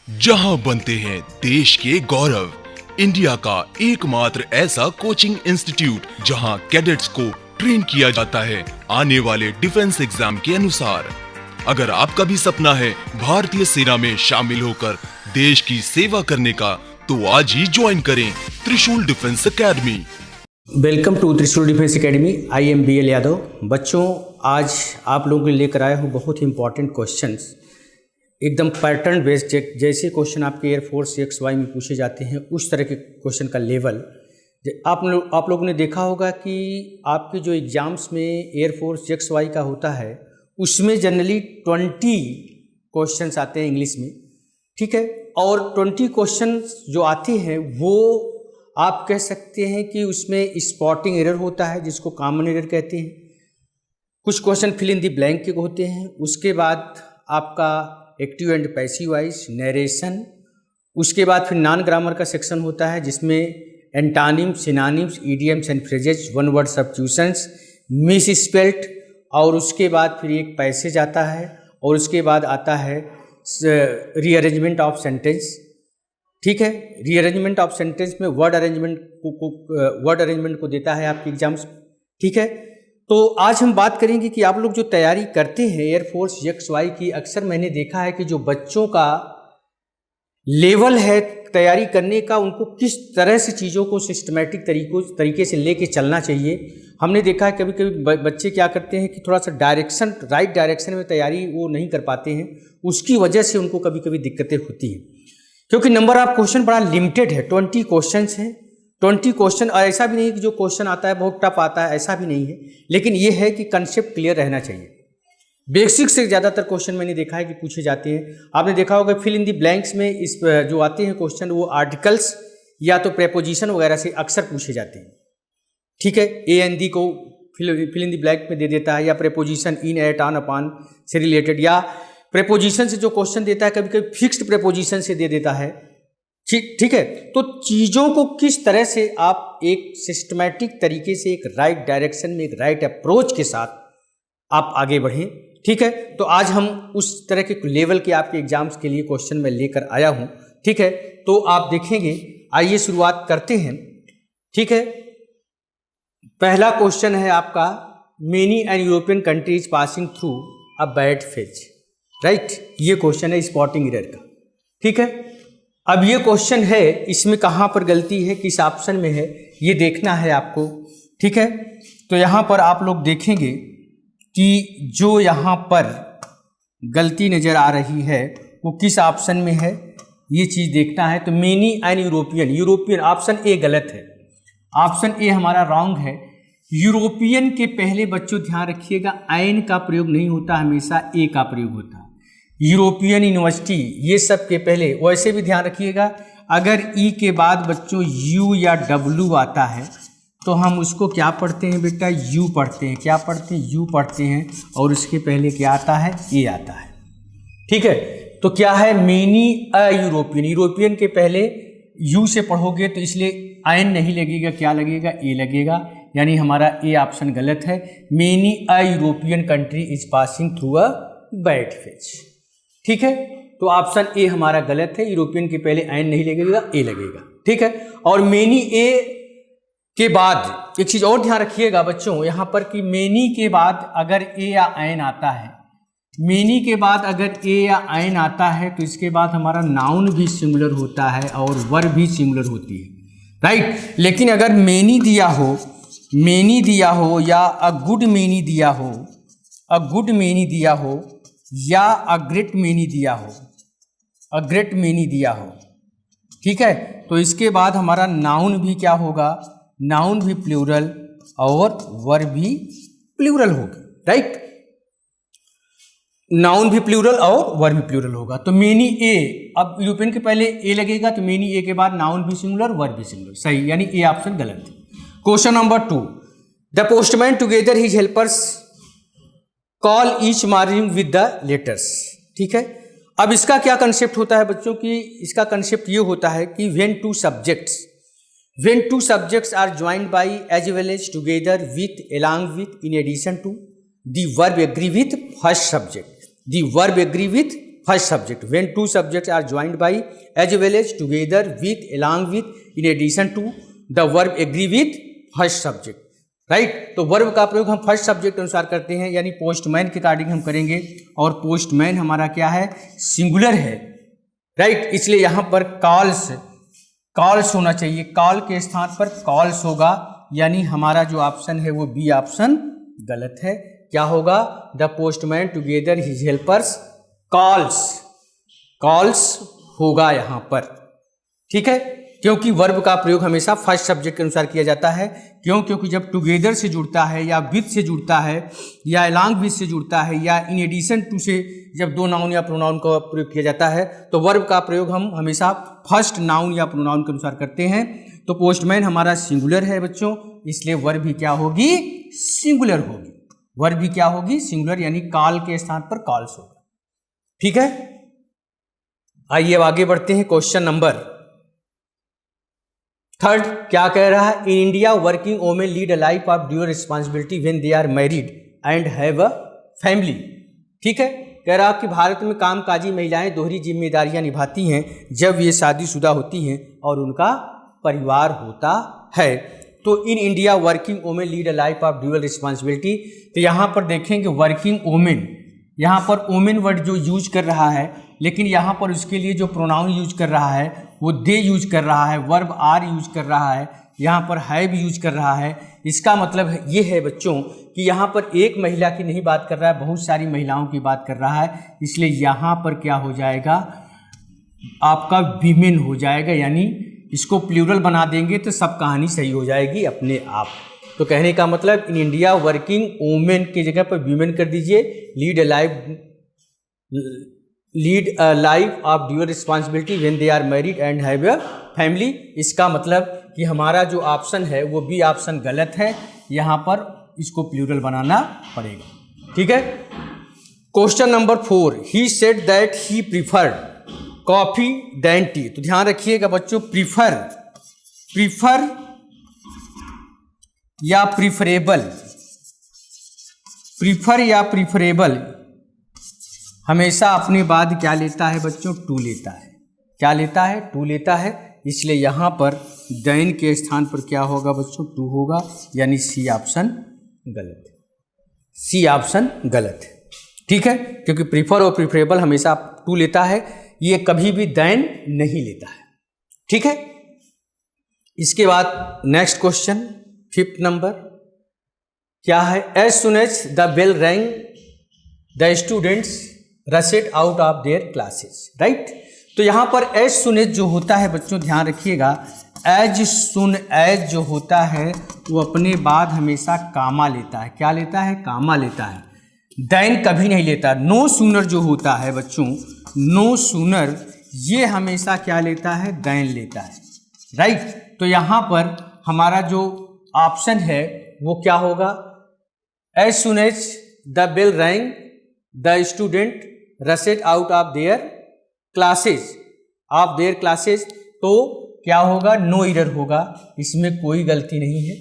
जहां बनते हैं देश के गौरव, इंडिया का एकमात्र ऐसा कोचिंग इंस्टीट्यूट जहां कैडेट्स को ट्रेन किया जाता है आने वाले डिफेंस एग्जाम के अनुसार। अगर आपका भी सपना है भारतीय सेना में शामिल होकर देश की सेवा करने का, तो आज ही ज्वाइन करें त्रिशूल डिफेंस एकेडमी। वेलकम टू त्रिशूल defence academy. I am BL Yadav. बच्चों, आज आप लोगों के लिए लेकर आया हूँ बहुत ही इंपॉर्टेंट क्वेश्चंस, एकदम पैटर्न बेस्ड। जैसे क्वेश्चन आपके एयरफोर्स XY में पूछे जाते हैं उस तरह के क्वेश्चन का लेवल। आप लोगों ने देखा होगा कि आपके जो एग्ज़ाम्स में एयरफोर्स XY का होता है उसमें जनरली 20 क्वेश्चंस आते हैं इंग्लिश में, ठीक है। और 20 क्वेश्चंस जो आते हैं वो आप कह सकते हैं कि उसमें स्पॉटिंग एरर होता है, जिसको कॉमन एरर कहते हैं। कुछ question fill in the blank के होते हैं। उसके बाद आपका active and passive voice, narration. उसके बाद फिर नॉन ग्रामर का सेक्शन होता है जिसमें antonyms, synonyms, idioms and phrases, one word substitutions, misspelt. और उसके बाद फिर एक पैसेज आता है और उसके बाद आता है रीअरेंजमेंट ऑफ सेंटेंस, ठीक है। रीअरेंजमेंट ऑफ सेंटेंस में वर्ड अरेंजमेंट को देता है आपके एग्जाम्स, ठीक है। तो आज हम बात करेंगे कि आप लोग जो तैयारी करते हैं एयरफोर्स XY की, अक्सर मैंने देखा है कि जो बच्चों का लेवल है तैयारी करने का, उनको किस तरह से चीज़ों को सिस्टमेटिक तरीके से लेके चलना चाहिए। हमने देखा है कभी कभी बच्चे क्या करते हैं कि थोड़ा सा राइट डायरेक्शन में तैयारी वो नहीं कर पाते हैं, उसकी वजह से उनको कभी कभी दिक्कतें होती हैं, क्योंकि नंबर ऑफ क्वेश्चन बड़ा लिमिटेड है। 20 क्वेश्चन हैं, 20 क्वेश्चन। और ऐसा भी नहीं है कि जो क्वेश्चन आता है बहुत टफ आता है, ऐसा भी नहीं है, लेकिन ये है कि कंसेप्ट क्लियर रहना चाहिए। बेसिक से ज़्यादातर क्वेश्चन मैंने देखा है कि पूछे जाते हैं। आपने देखा होगा फिल इन दी ब्लैंक्स में इस जो आते हैं क्वेश्चन वो आर्टिकल्स या तो प्रेपोजिशन वगैरह से अक्सर पूछे जाते हैं, ठीक है। A and D को फिल इन दी ब्लैंक में दे देता है, या preposition in, at, on, upon से रिलेटेड, या प्रेपोजिशन से जो क्वेश्चन देता है कभी कभी फिक्स्ड प्रेपोजिशन से दे देता है, ठीक है। तो चीज़ों को किस तरह से आप एक सिस्टमैटिक तरीके से एक राइट डायरेक्शन में एक राइट अप्रोच के साथ आप आगे बढ़ें, ठीक है। तो आज हम उस तरह के लेवल के आपके एग्जाम्स के लिए क्वेश्चन मैं लेकर आया हूं, ठीक है। तो आप देखेंगे, आइए शुरुआत करते हैं, ठीक है। पहला क्वेश्चन है आपका, many and European countries passing through a bad phase, right. ये क्वेश्चन है स्पॉटिंग एरर का, ठीक है। अब ये क्वेश्चन है, इसमें कहाँ पर गलती है, किस ऑप्शन में है, ये देखना है आपको, ठीक है। तो यहाँ पर आप लोग देखेंगे कि जो यहाँ पर गलती नज़र आ रही है वो किस ऑप्शन में है, ये चीज़ देखना है। तो many and European option A गलत है, ऑप्शन ए हमारा रॉन्ग है। यूरोपियन के पहले बच्चों ध्यान रखिएगा एन का प्रयोग नहीं होता, हमेशा ए का प्रयोग होता है। यूरोपियन यूनिवर्सिटी ये सब के पहले, वैसे भी ध्यान रखिएगा अगर ई के बाद बच्चों यू या डब्लू आता है तो हम उसको क्या पढ़ते हैं बेटा, यू पढ़ते हैं। क्या पढ़ते हैं, यू पढ़ते हैं। और उसके पहले क्या आता है, ए आता है, ठीक है। तो क्या है, मेनी अ यूरोपियन के पहले यू से पढ़ोगे तो इसलिए आयन नहीं लगेगा, क्या लगेगा, ए लगेगा, यानी हमारा ए ऑप्शन गलत है। Many a European country is passing through a bad phase, ठीक है। तो ऑप्शन ए हमारा गलत है, यूरोपियन के पहले आयन नहीं लगेगा, ए लगेगा, ठीक है। और मेनी ए के बाद एक चीज़ और ध्यान रखिएगा बच्चों यहाँ पर कि मेनी के बाद अगर ए या आयन आता है, मेनी के बाद अगर ए या आयन आता है तो इसके बाद हमारा नाउन भी सिंगुलर होता है और वर्ब भी सिंगुलर होती है, राइट। लेकिन अगर मेनी दिया हो या अ गुड मेनी दिया हो, अ गुड मेनी दिया हो, या अ ग्रेट मेनी दिया हो, अ ग्रेट मेनी दिया हो, ठीक है। तो इसके बाद हमारा नाउन भी क्या होगा, नाउन भी प्लूरल और वर्ब भी प्लूरल होगी, राइट। नाउन भी प्लूरल और वर्ब भी प्लूरल होगा। तो मेनी ए, अब यूरोपियन के पहले ए लगेगा तो मेनी ए के बाद नाउन भी सिंगुलर, वर्ब भी सिंगुलर, सही, यानी ए ऑप्शन गलत है। Question number 2, the postman together his helpers call each morning with the letters, ठीक है। अब इसका क्या कंसेप्ट होता है बच्चों की, इसका कंसेप्ट ये होता है कि when two subjects are joined by as well as together with, along with, in addition to, the verb agree with first subject, the verb agree with first subject, when two subjects are joined by as well as together with along with in addition to the verb agree with first subject, right. तो verb का प्रयोग हम first subject अनुसार करते हैं, यानी postman के according हम करेंगे, और पोस्टमैन हमारा क्या है, सिंगुलर है, राइट। इसलिए यहाँ पर कॉल्स होना चाहिए, कॉल के स्थान पर कॉल्स होगा, यानी हमारा जो ऑप्शन है वो बी ऑप्शन गलत है। क्या होगा, the postman together his helpers calls होगा यहाँ पर, ठीक है, क्योंकि वर्ब का प्रयोग हमेशा फर्स्ट सब्जेक्ट के अनुसार किया जाता है। क्योंकि जब टुगेदर से जुड़ता है या विथ से जुड़ता है या अलॉन्ग विथ से जुड़ता है या इन एडिशन टू से जब दो नाउन या प्रोनाउन का प्रयोग किया जाता है तो वर्ब का प्रयोग हम हमेशा फर्स्ट नाउन या प्रोनाउन के अनुसार करते हैं। तो पोस्टमैन हमारा सिंगुलर है बच्चों, इसलिए वर्ब भी क्या होगी, सिंगुलर होगी। वर्ब भी क्या होगी, सिंगुलर, यानी कॉल के स्थान पर कॉल्स होगा, ठीक है। आइए अब आगे बढ़ते हैं, क्वेश्चन नंबर थर्ड क्या कह रहा है, in India working women lead a life of dual responsibility when they are married and have a family, ठीक है। कह रहा कि भारत में कामकाजी महिलाएं दोहरी जिम्मेदारियां निभाती हैं जब ये शादीशुदा होती हैं और उनका परिवार होता है। तो इन India working women lead a life of dual responsibility, तो यहाँ पर देखेंगे वर्किंग वोमेन, यहाँ पर वोमेन वर्ड जो यूज कर रहा है, लेकिन यहाँ पर उसके लिए जो प्रोनाउन यूज कर रहा है वो दे यूज कर रहा है, वर्ब आर यूज कर रहा है, यहाँ पर हैव यूज कर रहा है। इसका मतलब ये है बच्चों कि यहाँ पर एक महिला की नहीं बात कर रहा है, बहुत सारी महिलाओं की बात कर रहा है, इसलिए यहाँ पर क्या हो जाएगा, आपका विमेन हो जाएगा, यानी इसको प्लूरल बना देंगे तो सब कहानी सही हो जाएगी अपने आप। तो कहने का मतलब इन इंडिया वर्किंग वुमेन की जगह पर वीमेन कर दीजिए, lead a life of dual responsibility when they are married and have a family. इसका मतलब कि हमारा जो ऑप्शन है वो बी ऑप्शन गलत है, यहाँ पर इसको प्लूरल बनाना पड़ेगा, ठीक है। Question number 4, he said that he preferred coffee than tea. तो ध्यान रखिएगा बच्चों, प्रीफर या प्रीफरेबल हमेशा अपने बाद क्या लेता है बच्चों, टू लेता है। क्या लेता है, टू लेता है, इसलिए यहाँ पर देन के स्थान पर क्या होगा बच्चों, टू होगा, यानी सी ऑप्शन गलत है, सी ऑप्शन गलत है, ठीक है। क्योंकि प्रीफर और प्रीफरेबल हमेशा टू लेता है, ये कभी भी देन नहीं लेता है, ठीक है। इसके बाद नेक्स्ट क्वेश्चन 5th नंबर क्या है, as soon as the bell rang the students rushed out of their classes, right. तो यहाँ पर एज सुन एज जो होता है बच्चों ध्यान रखिएगा, एज सुन एज जो होता है वो अपने बाद हमेशा कामा लेता है। क्या लेता है, कामा लेता है, देन कभी नहीं लेता। नो सूनर जो होता है बच्चों, नो सूनर ये हमेशा क्या लेता है, देन लेता है, राइट। तो यहाँ पर हमारा जो ऑप्शन है वो क्या होगा, as soon as the bell rang the student rushed out of their classes, तो क्या होगा, नो एरर होगा, इसमें कोई गलती नहीं है,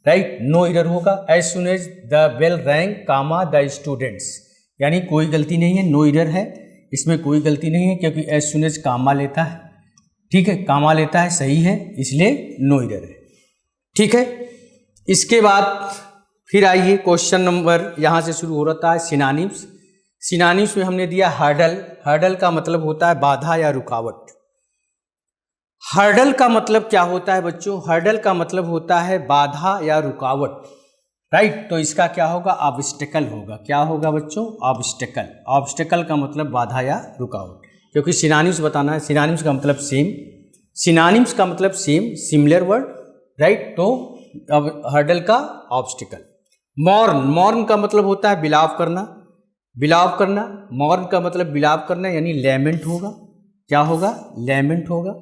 राइट, नो एरर होगा। As soon as the bell rang comma the students, यानी कोई गलती नहीं है, नो एरर है, इसमें कोई गलती नहीं है, क्योंकि एज सुन एज कामा लेता है, ठीक है, कामा लेता है, सही है, इसलिए नो एरर है, ठीक है। इसके बाद फिर आइए क्वेश्चन नंबर यहाँ से शुरू हो रहा है सिनोनिम्स। सिनोनिम्स में हमने दिया हर्डल। हर्डल का मतलब होता है बाधा या रुकावट। हर्डल का मतलब क्या होता है बच्चों, हर्डल का मतलब होता है बाधा या रुकावट, राइट। तो इसका क्या होगा, ऑब्स्टेकल होगा। क्या होगा बच्चों, ऑब्स्टेकल। ऑब्स्टेकल का मतलब बाधा या रुकावट, क्योंकि सिनोनिम्स बताना है। सिनोनिम्स का मतलब सेम, सिनोनिम्स का मतलब सेम, सिमिलर वर्ड, राइट। तो अब हर्डल का ऑब्स्टेकल। मॉर्न, मॉर्न का मतलब होता है बिलाव करना, बिलाव करना। मॉर्न का मतलब बिलाव करना, यानी लेमेंट होगा। क्या होगा, लेमेंट होगा,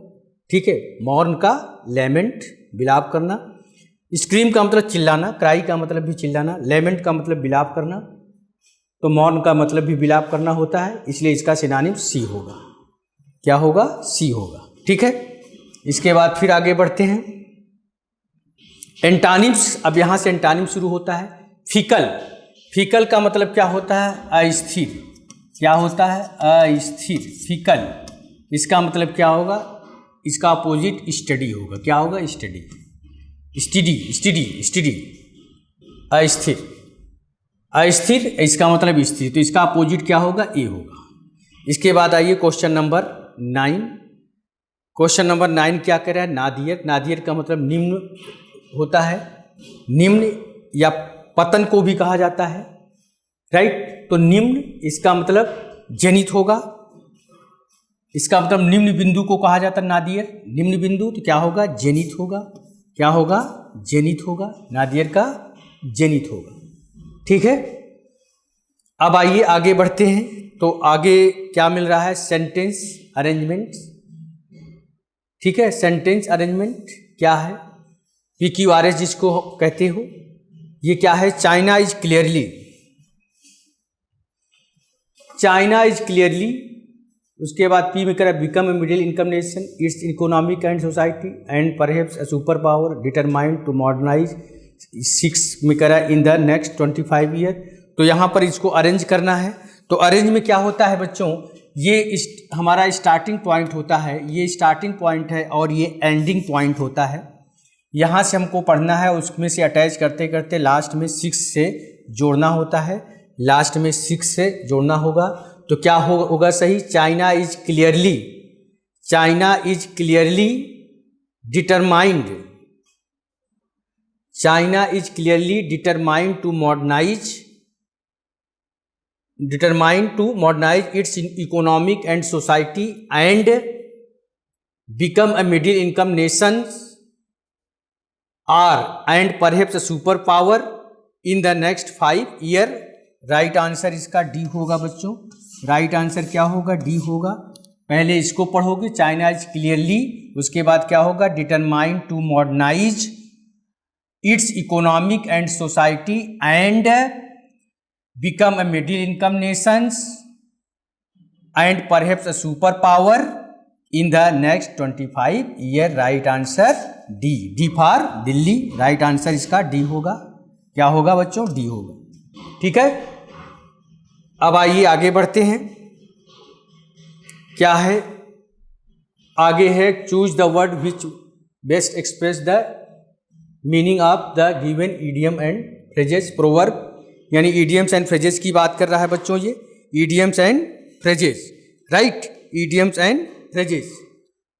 ठीक है। मॉर्न का लेमेंट, बिलाव करना। स्क्रीम का मतलब चिल्लाना, क्राई का मतलब भी चिल्लाना, लेमेंट का मतलब बिलाव करना, तो मॉर्न का मतलब भी बिलाव करना होता है, इसलिए इसका सिनोनिम सी होगा। क्या होगा, सी होगा, ठीक है। इसके बाद फिर आगे बढ़ते हैं एंटानिम्स। अब यहाँ से एंटानिम शुरू होता है। फीकल, फीकल का मतलब क्या होता है, अस्थिर, क्या होता है? अस्थिर, फिकल। इसका मतलब क्या होगा? इसका अपोजिट स्टडी होगा। क्या होगा? Study, study, study, study. अस्थिर, अस्थिर इसका मतलब स्थिर, तो इसका अपोजिट क्या होगा? ए होगा। इसके बाद आइए क्वेश्चन नंबर 9। क्वेश्चन नंबर 9 क्या कह रहा है? नादियर। नादियर का मतलब निम्न होता है, निम्न या पतन को भी कहा जाता है, राइट। तो निम्न इसका मतलब जेनिथ होगा, इसका मतलब निम्न बिंदु को कहा जाता है नादियर, निम्न बिंदु। तो क्या होगा? जेनिथ होगा। क्या होगा? जेनिथ होगा। नादियर का जेनिथ होगा, ठीक है। अब आइए आगे बढ़ते हैं। तो आगे क्या मिल रहा है? सेंटेंस अरेंजमेंट, ठीक है। सेंटेंस अरेंजमेंट क्या है? PQRS जिसको कहते हो, ये क्या है? China is clearly, China is clearly. उसके बाद पी में करा become a middle income nation, its economic and society and perhaps a super power determined to modernize. 6 में करा इन द नेक्स्ट 25 ईयर। तो यहाँ पर इसको अरेंज करना है। तो अरेंज में क्या होता है बच्चों? ये हमारा स्टार्टिंग पॉइंट होता है, ये स्टार्टिंग पॉइंट है और ये एंडिंग पॉइंट होता है। यहाँ से हमको पढ़ना है, उसमें से अटैच करते करते लास्ट में 6 से जोड़ना होता है, लास्ट में 6 से जोड़ना होगा। तो क्या होगा सही? China is clearly, China is clearly determined, China is clearly determined to modernize, determined to modernize its economic and society and become a middle income nation and perhaps a superpower in the next 5 year। Right answer इसका D होगा बच्चों। Right answer क्या होगा? D होगा। पहले इसको पढ़ोगे, China is clearly, उसके बाद क्या होगा? Determined to modernize its economic and society and become a middle income nations and perhaps a superpower in the next 25 year। Right answer D, D for Delhi. Right answer इसका D होगा। क्या होगा बच्चों? D होगा, ठीक है। अब आइए आगे बढ़ते हैं। क्या है आगे? है choose the word which best express the meaning of the given idiom and phrases. Proverb यानी इडियम्स एंड फ्रेजेस की बात कर रहा है बच्चों, ये idioms and phrases, right. Idioms and phrases.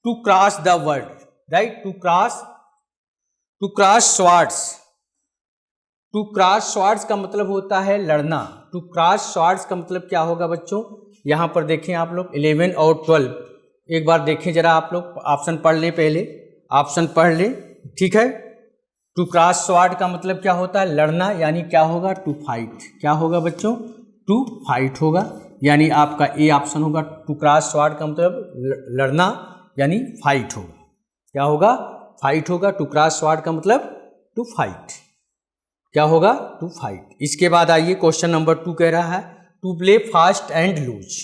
To cross the world, right. To cross swords, to cross swords का मतलब होता है लड़ना। टू क्रॉस स्वॉर्ड्स का मतलब क्या होगा बच्चों? यहाँ पर देखें आप लोग 11 और 12, एक बार देखें जरा आप लोग, ऑप्शन पढ़ लें, पहले ऑप्शन पढ़ लें, ठीक है। टू क्रॉस स्वॉर्ड का मतलब क्या होता है? लड़ना, यानी क्या होगा? To fight. क्या होगा बच्चों? टू फाइट होगा, यानी आपका ए ऑप्शन होगा। टू क्रॉस स्वॉर्ड का मतलब लड़ना यानी फाइट होगा। क्या होगा? फाइट होगा। टू क्रॉस स्वॉर्ड का मतलब टू फाइट। क्या होगा? To fight. इसके बाद आइए क्वेश्चन नंबर 2 कह रहा है to play fast and loose.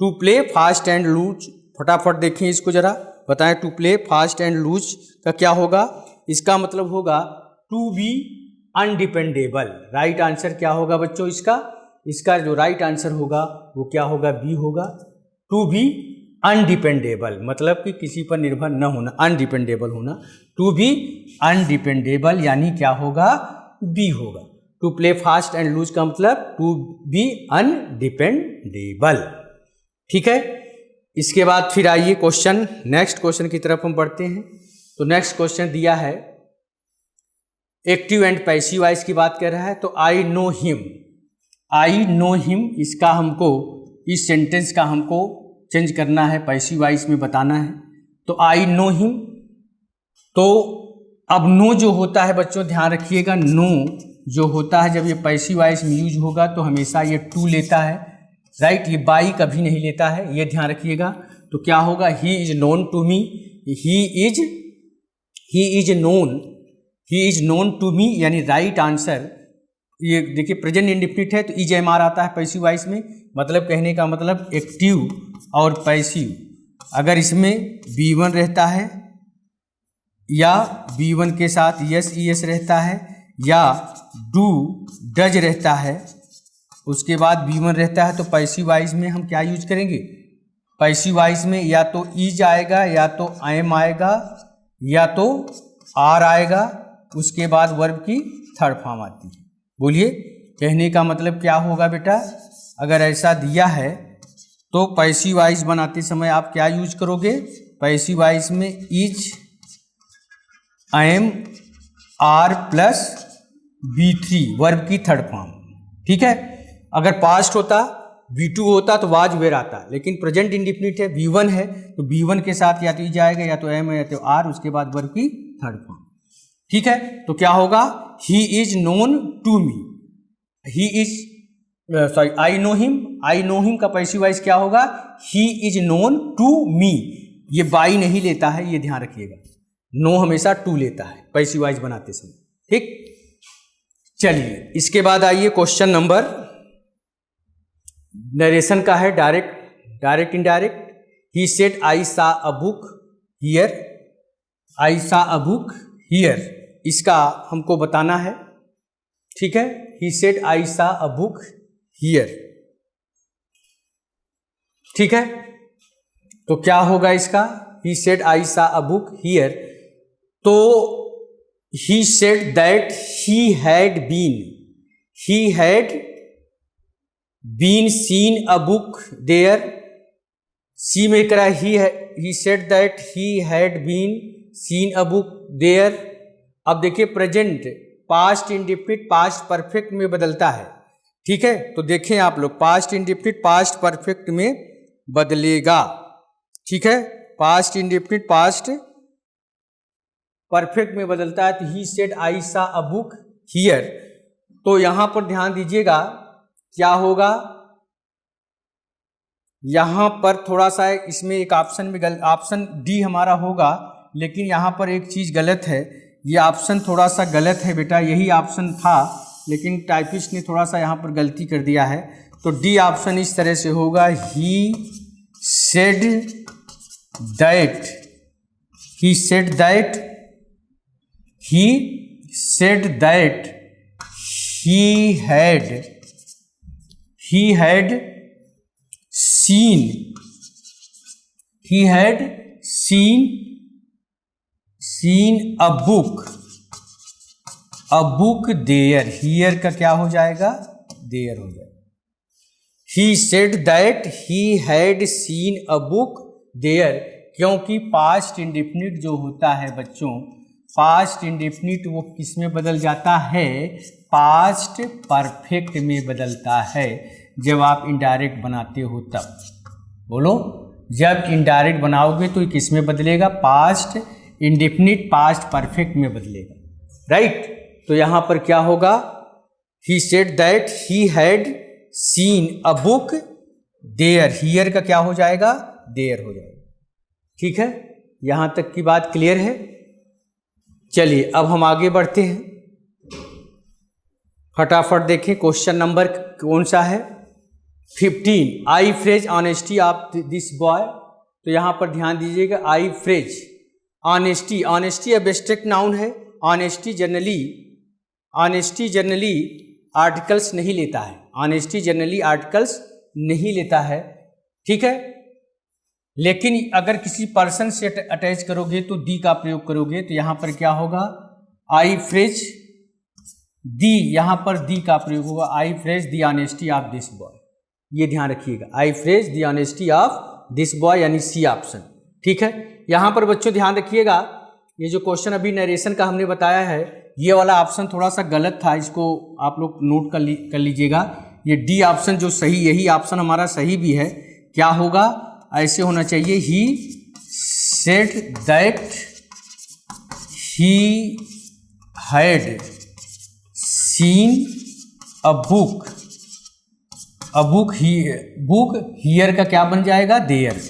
To play fast and loose, फटाफट देखें इसको जरा, बताएं। To play fast and loose का क्या होगा? इसका मतलब होगा to be undependable. Right answer क्या होगा बच्चों इसका? इसका जो राइट आंसर होगा वो क्या होगा? बी होगा। टू बी अनडिपेंडेबल मतलब कि किसी पर निर्भर न होना, अनडिपेंडेबल होना। टू बी अनडिपेंडेबल यानी क्या होगा? बी होगा। To play fast and loose का मतलब टू बी अनडिपेंडेबल, ठीक है। इसके बाद फिर आइए क्वेश्चन, नेक्स्ट क्वेश्चन की तरफ हम बढ़ते हैं। तो नेक्स्ट क्वेश्चन दिया है एक्टिव एंड पैसिव वॉइस की बात कर रहा है। तो आई know him, I know him, इसका हमको, इस सेंटेंस का हमको चेंज करना है, पैसिव वॉइस में बताना है। तो आई नो हिम, तो अब नो जो होता है बच्चों ध्यान रखिएगा, नो जो होता है जब ये पैसिव वॉइस में यूज होगा तो हमेशा ये टू लेता है, राइट। ये बाई कभी नहीं लेता है, ये ध्यान रखिएगा। तो क्या होगा? He is known to me, he is known to me यानी राइट आंसर। ये देखिए प्रेजेंट इंडेफिनिट है तो इज एम आर आता है पैसिव वॉइस में, मतलब कहने का मतलब एक्टिव और पैसिव अगर इसमें B1 रहता है या B1 के साथ यस ई एस रहता है या डू डज रहता है उसके बाद V1 रहता है, तो पैसिव वॉइस में हम क्या यूज करेंगे? पैसिव वॉइस में या तो इज आएगा, या तो एम आएगा, या तो आर आएगा, उसके बाद वर्ब की थर्ड फॉर्म आती है। बोलिए, कहने का मतलब क्या होगा बेटा? अगर ऐसा दिया है तो पैसिव वॉइस बनाते समय आप क्या यूज करोगे? पैसिव वॉइस में is, am, are plus V3 verb की थर्ड फॉर्म। ठीक है, अगर पास्ट होता, V2 होता तो वाज वेयर आता, लेकिन प्रेजेंट इंडिफिनिट है, V1 है, तो V1 के साथ या तो इज आएगा, या तो एम है, या तो आर, उसके बाद वर्ब की थर्ड फॉर्म। ठीक है, तो क्या होगा? He is known to me, he is sorry I know him, I know him का पैसिव वॉइस क्या होगा? He is known to me. ये बाई नहीं लेता है, ये ध्यान रखिएगा, नो हमेशा टू लेता है पैसिव वॉइस बनाते समय। ठीक, चलिए इसके बाद आइए क्वेश्चन नंबर, नरेशन का है, direct indirect. He said I सा अ बुक हियर, आई सा अ बुक हियर, इसका हमको बताना है। ठीक है, ही सेड आई सा अ बुक हियर। ठीक है, तो क्या होगा इसका? ही सेड आई सा अ बुक हियर, तो he said that he had been seen a book there. C में करा he said that he had been seen a book there. अब देखिए, present past indefinite past perfect में बदलता है। ठीक है, तो देखें आप लोग, पास्ट इंडिफिनिट पास्ट परफेक्ट में बदलेगा। ठीक है, पास्ट इंडिफिनिट पास्ट परफेक्ट में बदलता है, तो ही सेड आई सा अ बुक हियर। तो यहां पर ध्यान दीजिएगा, क्या होगा? यहां पर थोड़ा सा इसमें एक ऑप्शन में ऑप्शन डी हमारा होगा, लेकिन यहां पर एक चीज गलत है, ये ऑप्शन थोड़ा सा गलत है बेटा, यही ऑप्शन था, लेकिन टाइपिस्ट ने थोड़ा सा यहाँ पर गलती कर दिया है। तो डी ऑप्शन इस तरह से होगा, he said that he said he had seen a book there। here का क्या हो जाएगा? there हो जाएगा। he said that he had seen a book there, क्योंकि पास्ट इंडिफिनिट जो होता है बच्चों, पास्ट इंडिफिनिट वो किस में बदल जाता है? पास्ट परफेक्ट में बदलता है, जब आप इनडायरेक्ट बनाते हो तब। बोलो, जब इनडायरेक्ट बनाओगे तो किस में बदलेगा? पास्ट इंडिफिनिट पास्ट परफेक्ट में बदलेगा। राइट, तो यहां पर क्या होगा? He said that he had seen a book there. Here का क्या हो जाएगा? देयर हो जाएगा। ठीक है, यहां तक की बात क्लियर है। चलिए अब हम आगे बढ़ते हैं, फटाफट देखें क्वेश्चन नंबर कौन सा है? 15। I praise honesty of this boy. तो यहां पर ध्यान दीजिएगा, I praise honesty, honesty abstract noun है। ऑनेस्टी जनरली आर्टिकल्स नहीं लेता है, ऑनेस्टी जनरली आर्टिकल्स नहीं लेता है। ठीक है, लेकिन अगर किसी पर्सन से अटैच करोगे तो दी का प्रयोग करोगे, तो यहां पर क्या होगा? आई फ्रेज दी, यहां पर दी का प्रयोग होगा, I praise the honesty of this boy. ये ध्यान रखिएगा, I praise the honesty of this boy, यानी सी ऑप्शन। ठीक है, यहां पर बच्चों ध्यान रखिएगा, ये जो क्वेश्चन अभी नरेशन का हमने बताया है, ये वाला ऑप्शन थोड़ा सा गलत था, इसको आप लोग नोट कर लीजिएगा। ये डी ऑप्शन जो सही, यही ऑप्शन हमारा सही भी है। क्या होगा? ऐसे होना चाहिए, ही said that he had seen a book, book here का क्या बन जाएगा? देयर।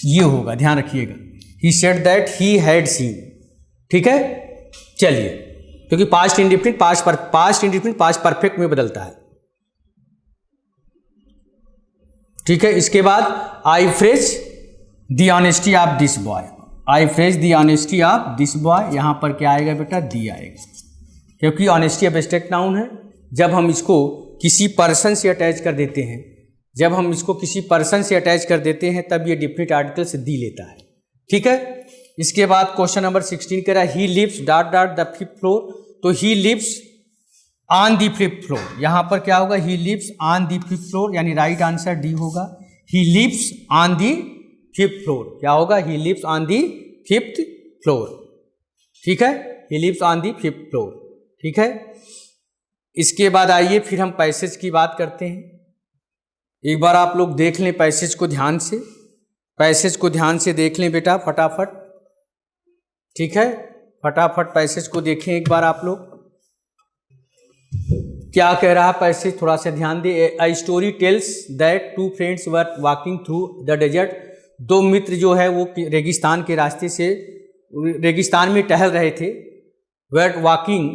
ये होगा, ध्यान रखिएगा, ही said that he had scene. ठीक है, चलिए, क्योंकि पास्ट इंडिफिनिट पास्ट परफेक्ट में बदलता है। ठीक है, इसके बाद I praise the honesty of this boy, I praise the honesty of this boy, यहां पर क्या आएगा बेटा? दी आएगा, क्योंकि ऑनेस्टी एब्स्ट्रैक्ट नाउन है, जब हम इसको किसी पर्सन से अटैच कर देते हैं, जब हम इसको किसी पर्सन से अटैच कर देते हैं तब ये डिफिनिट आर्टिकल से दी लेता है। ठीक है। इसके बाद क्वेश्चन नंबर 16 कह रहा है he lives dot dot the 5th floor, तो he lives on the 5th floor, यहाँ पर क्या होगा, he lives on the 5th floor, यानी राइट आंसर डी होगा। He lives on the 5th floor, क्या होगा, he lives on the 5th floor. ठीक है, he lives on the 5th floor. ठीक है। इसके बाद आइए फिर हम पैसेज की बात करते हैं। एक बार आप लोग देख लें पैसेज को ध्यान से, पैसेज को ध्यान से देख लें बेटा फटाफट। ठीक है, फटाफट पैसेज को देखें एक बार आप लोग, क्या कह रहा है पैसेज, थोड़ा सा ध्यान दे। A story tells that two friends were walking through the desert, दो मित्र जो है वो रेगिस्तान के रास्ते से, रेगिस्तान में टहल रहे थे। Were walking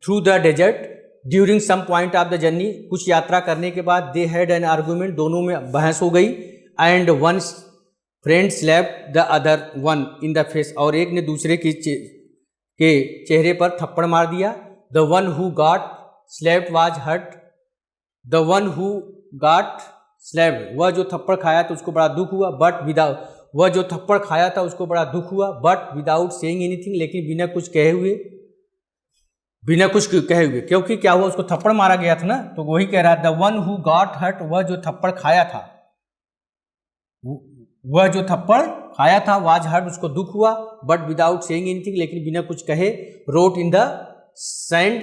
through the desert during some point of the journey, कुछ यात्रा करने के बाद दे हैड एन आर्गूमेंट, दोनों में बहस हो गई। And one friend slapped the other one in the face, और एक ने दूसरे के चेहरे पर थप्पड़ मार दिया। The one who got slapped was hurt, the one who got slapped, वह जो थप्पड़ खाया था उसको बड़ा दुख हुआ, बट विदाउट, वह जो थप्पड़ खाया था उसको बड़ा दुख हुआ, बट विदाउट सेइंग एनीथिंग, लेकिन बिना कुछ कहे हुए, बिना कुछ कहे हुए, क्योंकि क्या हुआ, उसको थप्पड़ मारा गया था ना, तो वही कह रहा है the one who got hurt, वह जो थप्पड़ खाया था, वह जो थप्पड़ खाया था, वाज हर्ट, उसको दुख हुआ, बट विदाउट सेइंग एनीथिंग, लेकिन बिना कुछ कहे, रोट इन द सैंड,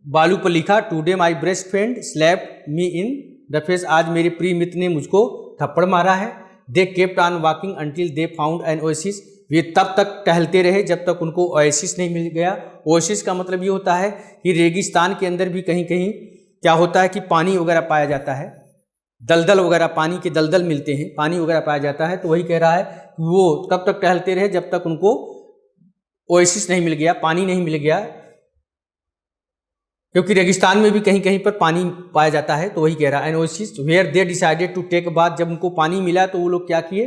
बालू पर लिखा, today my best friend slapped me in the face, आज मेरे प्रिय मित्र ने मुझको थप्पड़ मारा है। They kept on walking until they found an oasis, वे तब तक टहलते रहे जब तक उनको ओएसिस नहीं मिल गया। ओएसिस का मतलब ये होता है कि रेगिस्तान के अंदर भी कहीं कहीं क्या होता है कि पानी वगैरह पाया जाता है, दलदल वगैरह, पानी के दलदल मिलते हैं, पानी वगैरह पाया जाता है, तो वही कह रहा है वो तब तक टहलते रहे जब तक उनको ओएसिस नहीं मिल गया, पानी नहीं मिल गया, क्योंकि रेगिस्तान में भी कहीं कहीं पर पानी पाया जाता है, तो वही कह रहा है an oasis where they decided to take bath, जब उनको पानी मिला तो वो लोग क्या किए,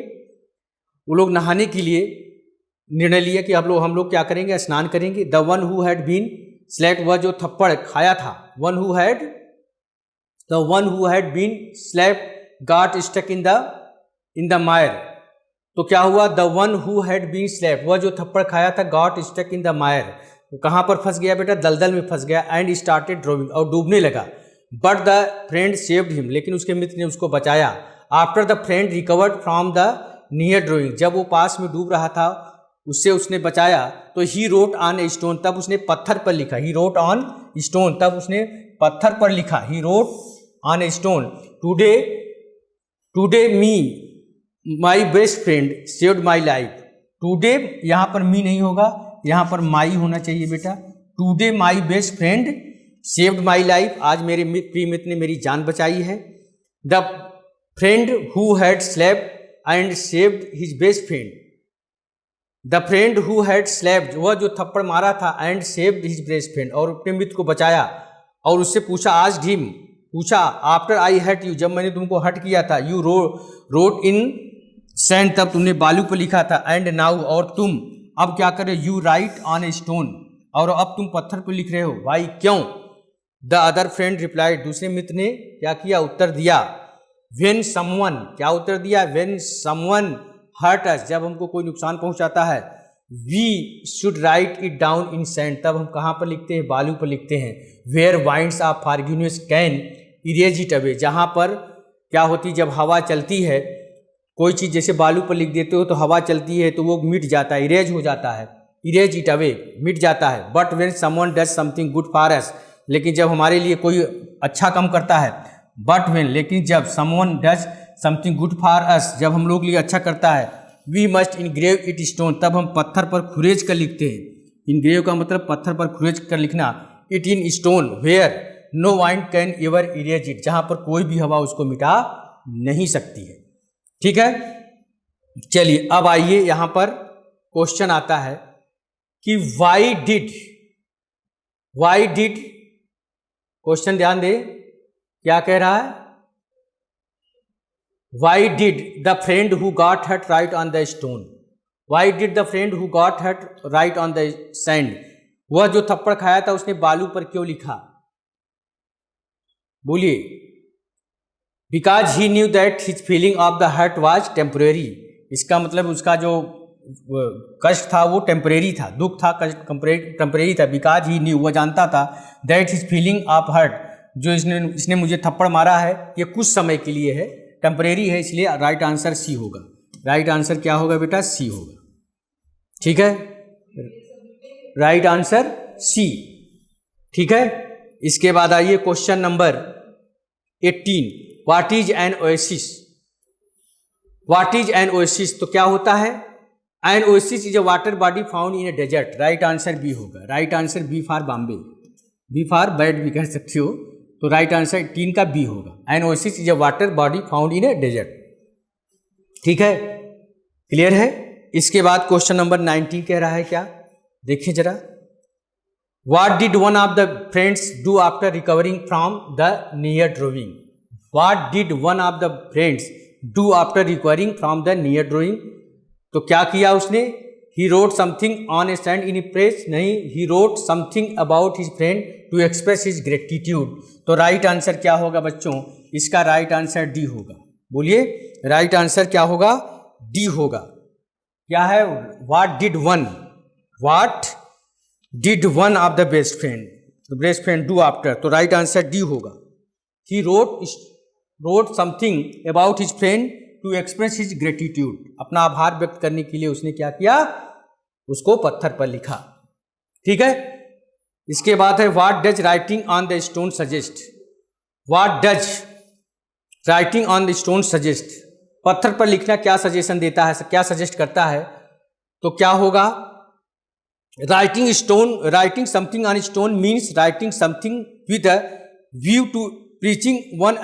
वो लोग नहाने के लिए निर्णय लिया कि हम लोग क्या करेंगे, स्नान करेंगे। The one who had been slapped, वह जो थप्पड़ खाया था, the one who had been slapped got stuck in the mire, तो क्या हुआ, the one who had been slapped, वह जो थप्पड़ खाया था, गॉट स्टक इन द मायर, वो कहाँ पर फंस गया बेटा, दलदल में फंस गया। एंड स्टार्टेड ड्रोविंग, और डूबने लगा। But the friend saved him, लेकिन उसके मित्र ने उसको बचाया। After the friend recovered from the near drawing, जब वो पास में डूब रहा था उससे उसने बचाया, तो he wrote on a stone, तब उसने पत्थर पर लिखा, ही रोट ऑन स्टोन, तब उसने पत्थर पर लिखा, he wrote on a stone, today me my best friend saved my life. Today यहाँ पर मी नहीं होगा, यहाँ पर माई होना चाहिए बेटा। Today my best friend saved my life, आज मेरे प्रिय मित्र ने मेरी जान बचाई है। The friend who had slapped and saved his best friend, the friend who had slapped, वह जो थप्पड़ मारा था, and saved his best friend, और अपने मित्र को बचाया। और उससे पूछा, आज ढीम पूछा, आफ्टर आई हर्ट यू, जब मैंने तुमको हर्ट किया था, यू रोट इन सैंड, तब तुमने बालू पर लिखा था, एंड नाउ, और तुम अब क्या कर रहे हो, you right on a stone, और अब तुम पत्थर पर लिख रहे हो, भाई क्यों। द अदर फ्रेंड रिप्लाइड, दूसरे मित्र ने क्या किया, उत्तर दिया। व्हेन समवन, क्या उत्तर दिया, व्हेन समवन हर्ट अस, जब हमको कोई नुकसान पहुंचाता है, we should write it down in sand, तब हम कहाँ पर लिखते हैं, बालू पर लिखते हैं। Where winds of forgiveness can erase it away, जहाँ पर क्या होती, जब हवा चलती है, कोई चीज़ जैसे बालू पर लिख देते हो तो हवा चलती है तो वो मिट जाता है, इरेज हो जाता है, इरेज इट अवे, मिट जाता है। But when someone does something good for अस, लेकिन जब हमारे लिए कोई अच्छा काम करता है, बट व्हेन, लेकिन जब someone does something good for us, जब हम लोग लिए अच्छा करता है, we must engrave it stone, तब हम पत्थर पर खुरेज कर लिखते हैं। इनग्रेव का मतलब पत्थर पर खुरेज कर लिखना। It in stone where no wind can ever erase it, जहाँ पर कोई भी हवा उसको मिटा नहीं सकती है। ठीक है, चलिए अब आइए यहाँ पर क्वेश्चन आता है कि वाई डिड, क्वेश्चन ध्यान दे, क्या कह रहा है, why did the friend who got hurt write on the stone, why did the friend who got hurt write on the sand, वह जो थप्पड़ खाया था उसने बालू पर क्यों लिखा। बोलिए। Because he knew that his feeling of the hurt was temporary. इसका मतलब उसका जो कष्ट था वो टेम्परेरी था, दुख था, कष्ट टेम्परेरी था। बिकॉज ही न्यू, वो जानता था, that his feeling of hurt, जो इसने मुझे थप्पड़ मारा है ये कुछ समय के लिए है, टेम्परेरी है, इसलिए राइट आंसर सी होगा। राइट आंसर क्या होगा बेटा? सी होगा। ठीक है, राइट आंसर सी। ठीक है, इसके बाद आइए question number 18। What is an oasis? What is an oasis? तो क्या होता है? An oasis is a water body found in a desert. Right answer B होगा। Right answer B for Bombay, B for bad भी कह सकते हो, तो राइट आंसर 18 का बी होगा। An oasis is a water body found in a desert. ठीक है, क्लियर है। इसके बाद क्वेश्चन नंबर 19 कह रहा है क्या, देखिए जरा। What did one of the friends do after recovering from the near drowning? What did one of the friends do after recovering from the near drowning? तो क्या किया उसने? He wrote something on a stand in press, नहीं, he wrote something about his friend to express his gratitude. तो right answer क्या होगा बच्चों? इसका राइट आंसर डी होगा। बोलिए, राइट आंसर क्या होगा? डी होगा। क्या है? What did one of the best friend do after, तो राइट आंसर डी होगा। He wrote something about his friend to express his gratitude, अपना आभार व्यक्त करने के लिए उसने क्या किया? उसको पत्थर पर लिखा। ठीक है, इसके बाद है what does writing on the stone suggest? What does writing on the stone suggest? पत्थर पर लिखना क्या सजेशन देता है, क्या सजेस्ट करता है? तो क्या होगा? Writing something on stone means writing something with a view to preaching one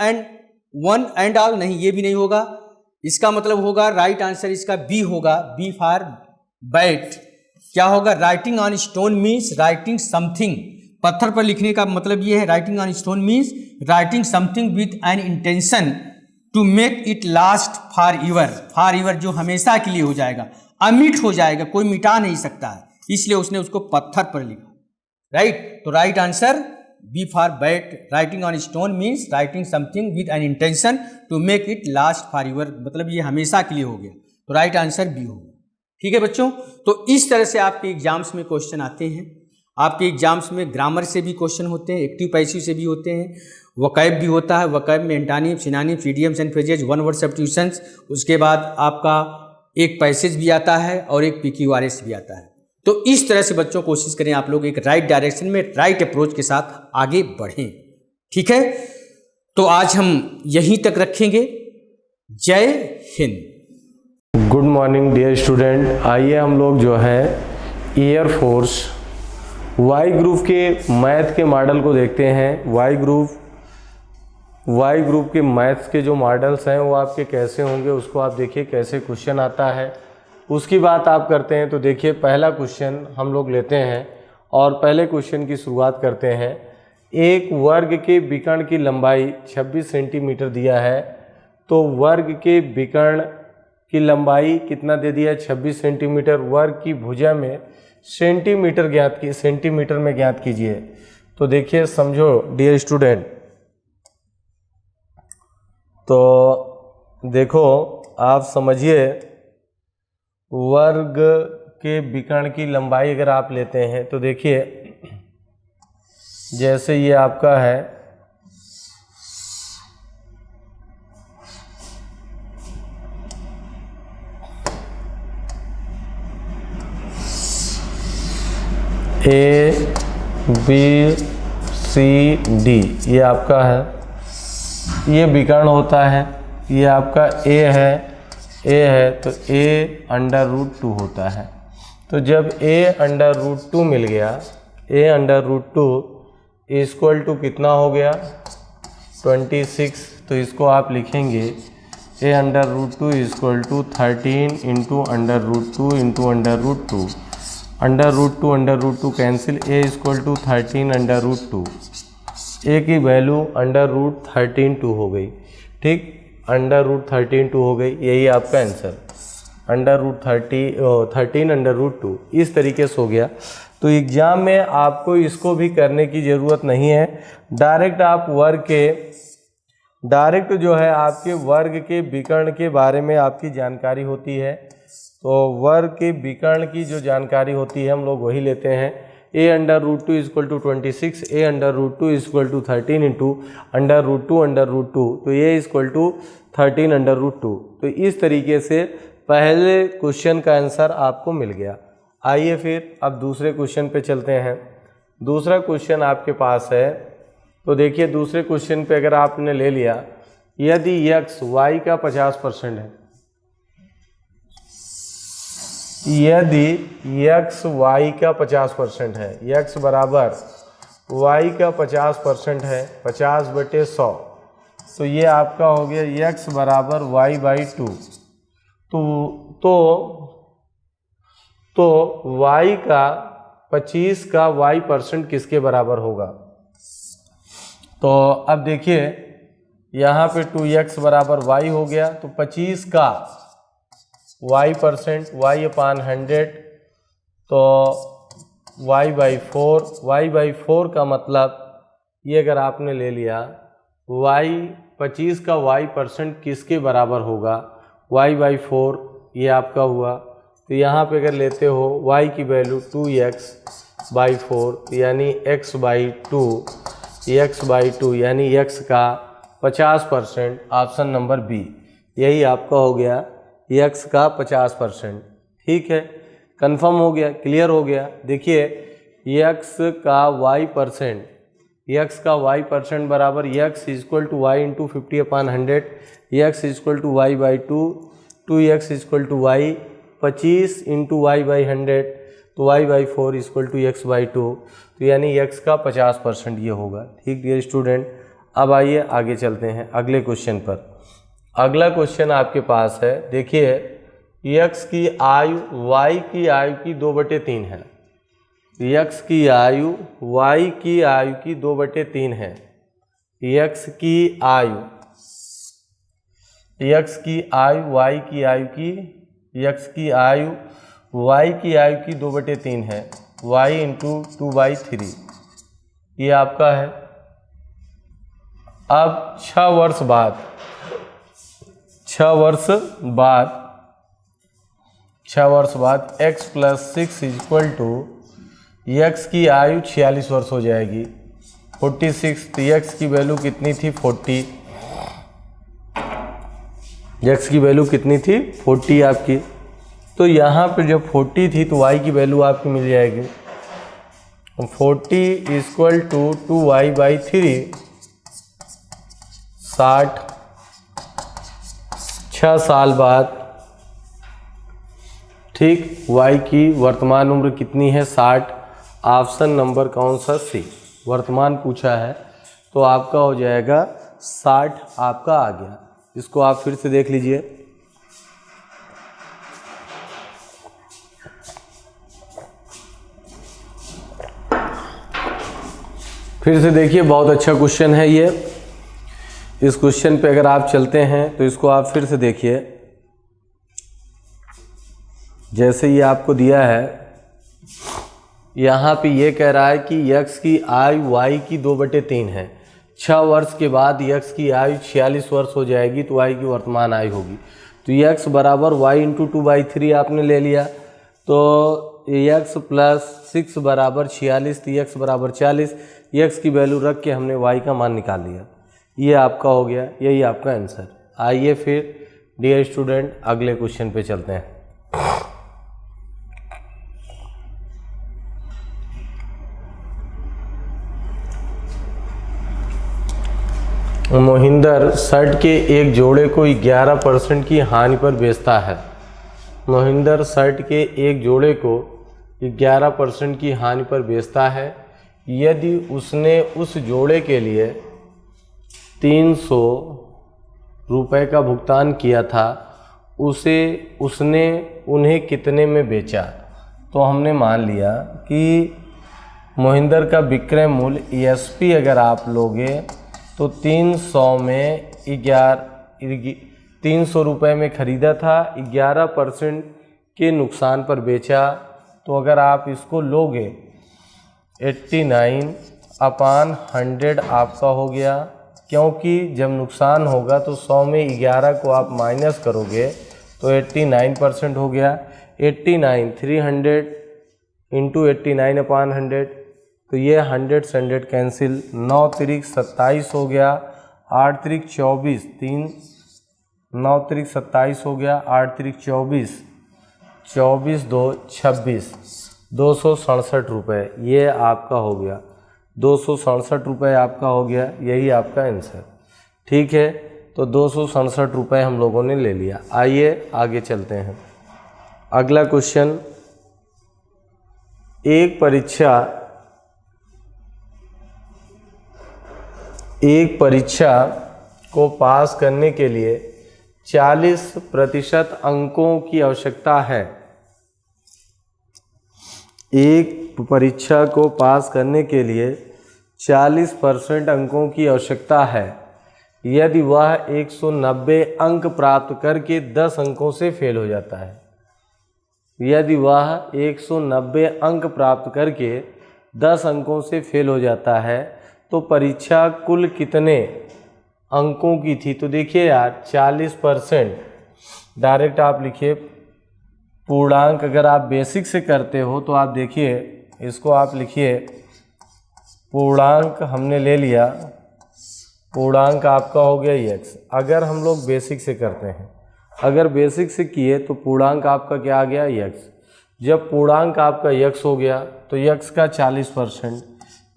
and all, नहीं, ये भी नहीं होगा। इसका मतलब होगा राइट आंसर इसका बी होगा, बी फॉर बैट। क्या होगा? Writing on stone means writing something, पत्थर पर लिखने का मतलब ये है, writing on stone means writing something with an intention to make it last forever, जो हमेशा के लिए हो जाएगा, अमिट हो जाएगा, कोई मिटा नहीं सकता है, इसलिए उसने उसको पत्थर पर लिखा। राइट, तो right answer B for bat. Writing on stone means writing something with an intention to make it last forever, मतलब ये हमेशा के लिए हो गया, तो राइट आंसर बी होगा। ठीक है बच्चों, तो इस तरह से आपके एग्जाम्स में क्वेश्चन आते हैं। आपके एग्जाम्स में ग्रामर से भी क्वेश्चन होते हैं, एक्टिव पैसिव से भी होते हैं, वकैब भी होता है, वकैब में antonym, synonyms, idioms and phrases, one word substitutions, उसके बाद आपका एक पैसेज भी आता है और एक PQRS भी आता है। तो इस तरह से बच्चों कोशिश करें आप लोग एक राइट डायरेक्शन में, राइट अप्रोच के साथ आगे बढ़ें। ठीक है, तो आज हम यहीं तक रखेंगे। जय हिंद। Good morning dear student. आइए हम लोग जो है एयरफोर्स वाई ग्रुप के मैथ के मॉडल को देखते हैं। वाई ग्रुप के मैथ्स के जो मॉडल्स हैं वो आपके कैसे होंगे, उसको आप देखिए कैसे क्वेश्चन आता है, उसकी बात आप करते हैं। तो देखिए पहला क्वेश्चन हम लोग लेते हैं और पहले क्वेश्चन की शुरुआत करते हैं। एक वर्ग के विकर्ण की लंबाई 26 सेंटीमीटर दिया है, तो वर्ग के विकर्ण की लंबाई कितना दे दिया है? 26 सेंटीमीटर। वर्ग की भुजा में सेंटीमीटर में ज्ञात कीजिए। तो देखिए समझो डियर स्टूडेंट, तो देखो आप समझिए, वर्ग के विकर्ण की लंबाई अगर आप लेते हैं तो देखिए जैसे ये आपका है ABCD, ये आपका है, ये विकर्ण होता है, ये आपका A है तो A √2 होता है। तो जब A √2 मिल गया, A √2 इक्वल टू कितना हो गया? 26। तो इसको आप लिखेंगे A √2 equal to 13 into √2 into √2, √2 cancel, A equal to 13 √2, A की वैल्यू √13 हो गई। ठीक, √13 हो गई, यही आपका आंसर। 13√2 इस तरीके से हो गया। तो एग्ज़ाम में आपको इसको भी करने की ज़रूरत नहीं है, डायरेक्ट जो है आपके वर्ग के विकर्ण के बारे में आपकी जानकारी होती है। तो वर्ग के विकर्ण की जो जानकारी होती है हम लोग वही लेते हैं। a√2 = 26, a√2 = 13 × √2 तो a = 13√2। तो इस तरीके से पहले क्वेश्चन का आंसर आपको मिल गया। आइए फिर अब दूसरे क्वेश्चन पे चलते हैं। दूसरा क्वेश्चन आपके पास है, तो देखिए दूसरे क्वेश्चन पे अगर आपने ले लिया, यदि x y का 50% है, यदि x y का 50% है, x बराबर y का 50% है, 50/100, तो ये आपका हो गया x बराबर y/2। तो y का 25 का y% किसके बराबर होगा? तो अब देखिए यहाँ पे 2x बराबर y हो गया, तो 25 का y%, y/100, तो y/4 का मतलब ये अगर आपने ले लिया 25 का y% किसके बराबर होगा? y/4 ये आपका हुआ। तो यहाँ पे अगर लेते हो y की वैल्यू 2x/4 यानी x/2 यानी x का 50%, ऑप्शन नंबर बी, यही आपका हो गया x का 50%। ठीक है, कंफर्म हो गया, क्लियर हो गया। देखिए x का y% बराबर x = y × 50/100, x = y/2, 2x = y, 25 × y/100, तो y/4 = x/2, तो यानी x का 50% ये होगा। ठीक डियर स्टूडेंट, अब आइए आगे चलते हैं अगले क्वेश्चन पर। अगला क्वेश्चन आपके पास है, देखिए x की आयु y की आयु की 2/3 है, x की आयु y की आयु की 2/3 है, x की आयु y की आयु की 2/3 है, y × 2/3 ये आपका है। अब 6 वर्ष बाद x + 6 = x की आयु 46 वर्ष हो जाएगी, 46। तो x की वैल्यू कितनी थी? 40। x की वैल्यू कितनी थी? 40 आपकी। तो यहाँ पे जब 40 थी तो y की वैल्यू आपकी मिल जाएगी 40 = 2y/3, 60। 6 साल बाद, ठीक, y की वर्तमान उम्र कितनी है? 60। ऑप्शन नंबर कौन सा? सी, वर्तमान पूछा है, तो आपका हो जाएगा 60 आपका आ गया। इसको आप फिर से देख लीजिए। फिर से देखिए, बहुत अच्छा क्वेश्चन है ये। इस क्वेश्चन पे अगर आप चलते हैं तो इसको आप फिर से देखिए। जैसे ये आपको दिया है, यहाँ पे ये कह रहा है कि x की आयु y की 2/3 है, 6 वर्ष के बाद x की आयु 46 वर्ष हो जाएगी, तो y की वर्तमान आयु होगी। तो x बराबर y × 2/3 आपने ले लिया, तो x + 6 बराबर 46, तो x बराबर 40, x की वैल्यू रख के हमने y का मान निकाल लिया। ये आपका हो गया, यही आपका आंसर। आइए फिर डियर स्टूडेंट अगले क्वेश्चन पे चलते हैं। मोहिंदर शर्ट के एक जोड़े को 11% की हानि पर बेचता है। मोहिंदर शर्ट के एक जोड़े को 11% की हानि पर बेचता है। यदि उसने उस जोड़े के लिए 300 रुपये का भुगतान किया था, उसने उन्हें कितने में बेचा? तो हमने मान लिया कि मोहिंदर का विक्रय मूल्य ESP अगर आप लोगे तो 300 में 300 रुपये में ख़रीदा था, 11% के नुकसान पर बेचा। तो अगर आप इसको लोगे 89/100 आपका हो गया, क्योंकि जब नुकसान होगा तो 100 में 11 को आप माइनस करोगे तो 89% हो गया। 89 300 इंटू 89/100, तो ये 100 से 100 कैंसिल, 9 त्रिक 27 हो गया, 8 त्रिक 24, 9 त्रिक 27 हो गया, 8 त्रिक 24, 24 2 26, 267 रुपये ये आपका हो गया। 267 रुपये आपका हो गया, यही आपका आंसर। ठीक है, तो 267 रुपये हम लोगों ने ले लिया। आइए आगे चलते हैं। अगला क्वेश्चन, एक परीक्षा को पास करने के लिए 40% अंकों की आवश्यकता है। एक परीक्षा को पास करने के लिए 40% अंकों की आवश्यकता है यदि वह 190 अंक प्राप्त करके 10 अंकों से फेल हो जाता है। यदि वह 190 अंक प्राप्त करके 10 अंकों से फेल हो जाता है तो परीक्षा कुल कितने अंकों की थी। तो देखिए यार 40% डायरेक्ट आप लिखिए पूर्णांक। अगर आप बेसिक से करते हो तो आप देखिए इसको आप लिखिए पूर्णांक हमने ले लिया, पूर्णांक आपका हो गया x। अगर हम लोग बेसिक से करते हैं, अगर बेसिक से किए तो पूर्णांक आपका क्या आ गया x। जब पूर्णांक आपका x हो गया तो x का 40%,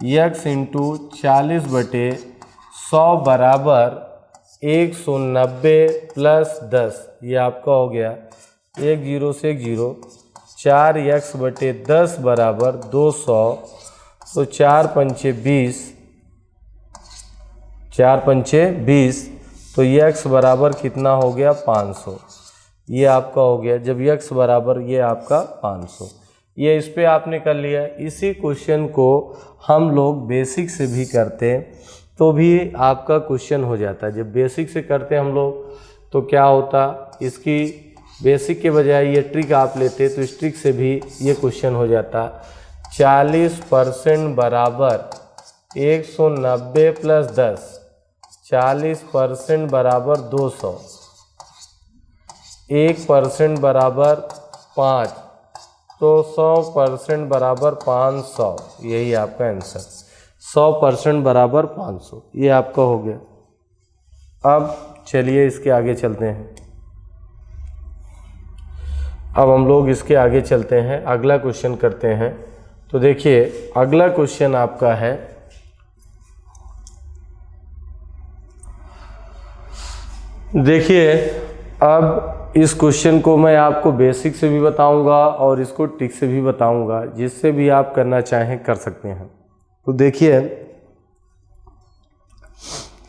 x इंटू 40/100 बराबर 190 प्लस 10, ये आपका हो गया 1 0 से 1 0, 4x/10 बराबर 200, तो 4 पंचे 20, 4 पंचे 20, तो x बराबर कितना हो गया 500, ये आपका हो गया। जब x बराबर ये आपका 500, ये इस पे आपने कर लिया। इसी क्वेश्चन को हम लोग बेसिक से भी करते तो भी आपका क्वेश्चन हो जाता है। जब बेसिक से करते हम लोग तो क्या होता, इसकी बेसिक के बजाय ये ट्रिक आप लेते तो इस ट्रिक से भी ये क्वेश्चन हो जाता। 40% बराबर 190 प्लस 10, 40% बराबर 200, 1% बराबर 5, तो 100% बराबर 500, यही आपका आंसर। 100% बराबर 500, ये आपका हो गया। अब चलिए इसके आगे चलते हैं। अब हम लोग इसके आगे चलते हैं, अगला क्वेश्चन करते हैं। तो देखिए अगला क्वेश्चन आपका है, देखिए अब इस क्वेश्चन को मैं आपको बेसिक से भी बताऊंगा और इसको ट्रिक से भी बताऊंगा, जिससे भी आप करना चाहें कर सकते हैं। तो देखिए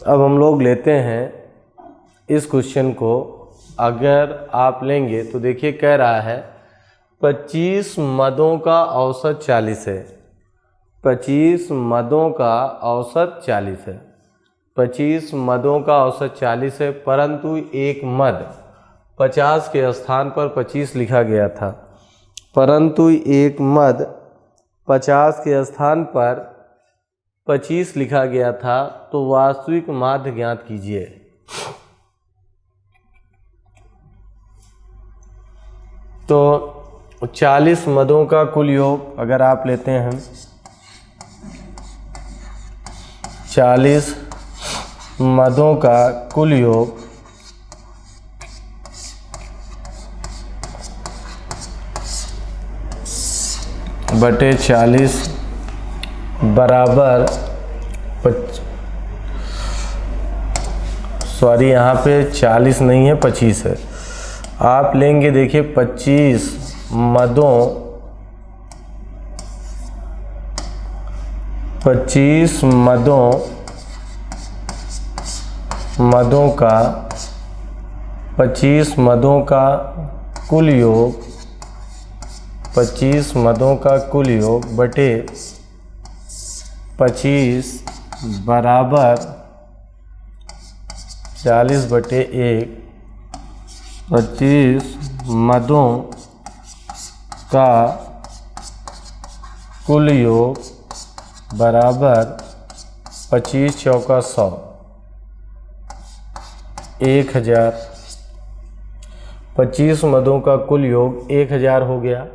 अब हम लोग लेते हैं इस क्वेश्चन को। अगर आप लेंगे तो देखिए कह रहा है 25 मदों का औसत 40 है। 25 मदों का औसत 40 है। 25 मदों का औसत 40 है, परंतु एक मद 50 के स्थान पर 25 लिखा गया था। परंतु एक मद 50 के स्थान पर 25 लिखा गया था, तो वास्तविक माध्य ज्ञात कीजिए। तो 40 मदों का कुल योग अगर आप लेते हैं, 40 मदों का कुल योग बटे 40 बराबर सॉरी यहाँ पे 40 नहीं है 25 है। आप लेंगे देखिए 25 मदों 25 मदों का 25 मदों का कुल योग 25 मदों का कुल योग बटे 25 बराबर 40/1, 25 मदों का कुल योग बराबर 25 चौका 100, 1000। 25 मदों का कुल योग 1000 हो गया।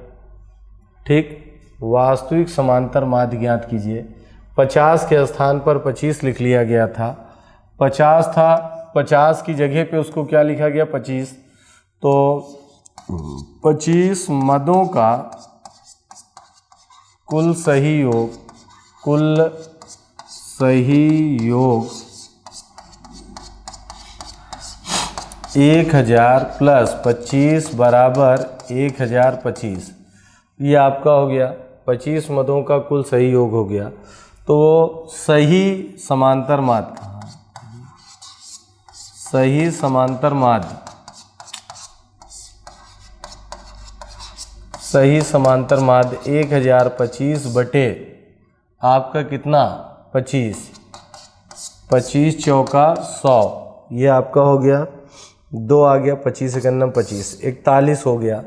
ठीक, वास्तविक समांतर माध्य ज्ञात कीजिए। 50 के स्थान पर 25 लिख लिया गया था। 50 था, 50 की जगह पे उसको क्या लिखा गया 25। तो 25 मदों का कुल सही योग 1000 प्लस 25 बराबर 1025। ये आपका हो गया 25 मदों का कुल सही योग हो गया। तो सही समांतर माध्य कहाँ है? सही समांतर माध्य, सही समांतर माध्य 1025 बटे आपका कितना 25, 25 चौका 100, ये आपका हो गया 2 आ गया, 25 एकम 25, 41 हो गया।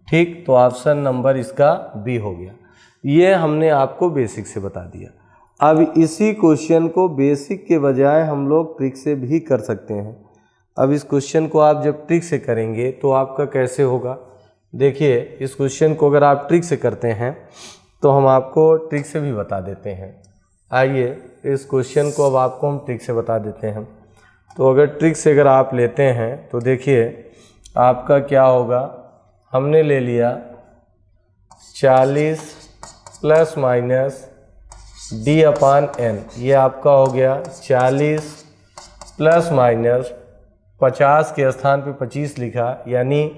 ठीक, तो ऑप्शन नंबर इसका बी हो गया। ये हमने आपको बेसिक से बता दिया। अब इसी क्वेश्चन को बेसिक के बजाय हम लोग ट्रिक से भी कर सकते हैं। अब इस क्वेश्चन को आप जब ट्रिक से करेंगे तो आपका कैसे होगा, देखिए इस क्वेश्चन को अगर आप ट्रिक से करते हैं तो हम आपको ट्रिक से भी बता देते हैं। आइए इस क्वेश्चन को अब आपको हम ट्रिक से बता देते हैं। तो अगर ट्रिक से अगर आप लेते हैं तो देखिए आपका क्या होगा, हमने ले लिया 40 प्लस माइनस d/n, ये आपका हो गया 40 प्लस माइनस 50 के स्थान पे 25 लिखा, यानी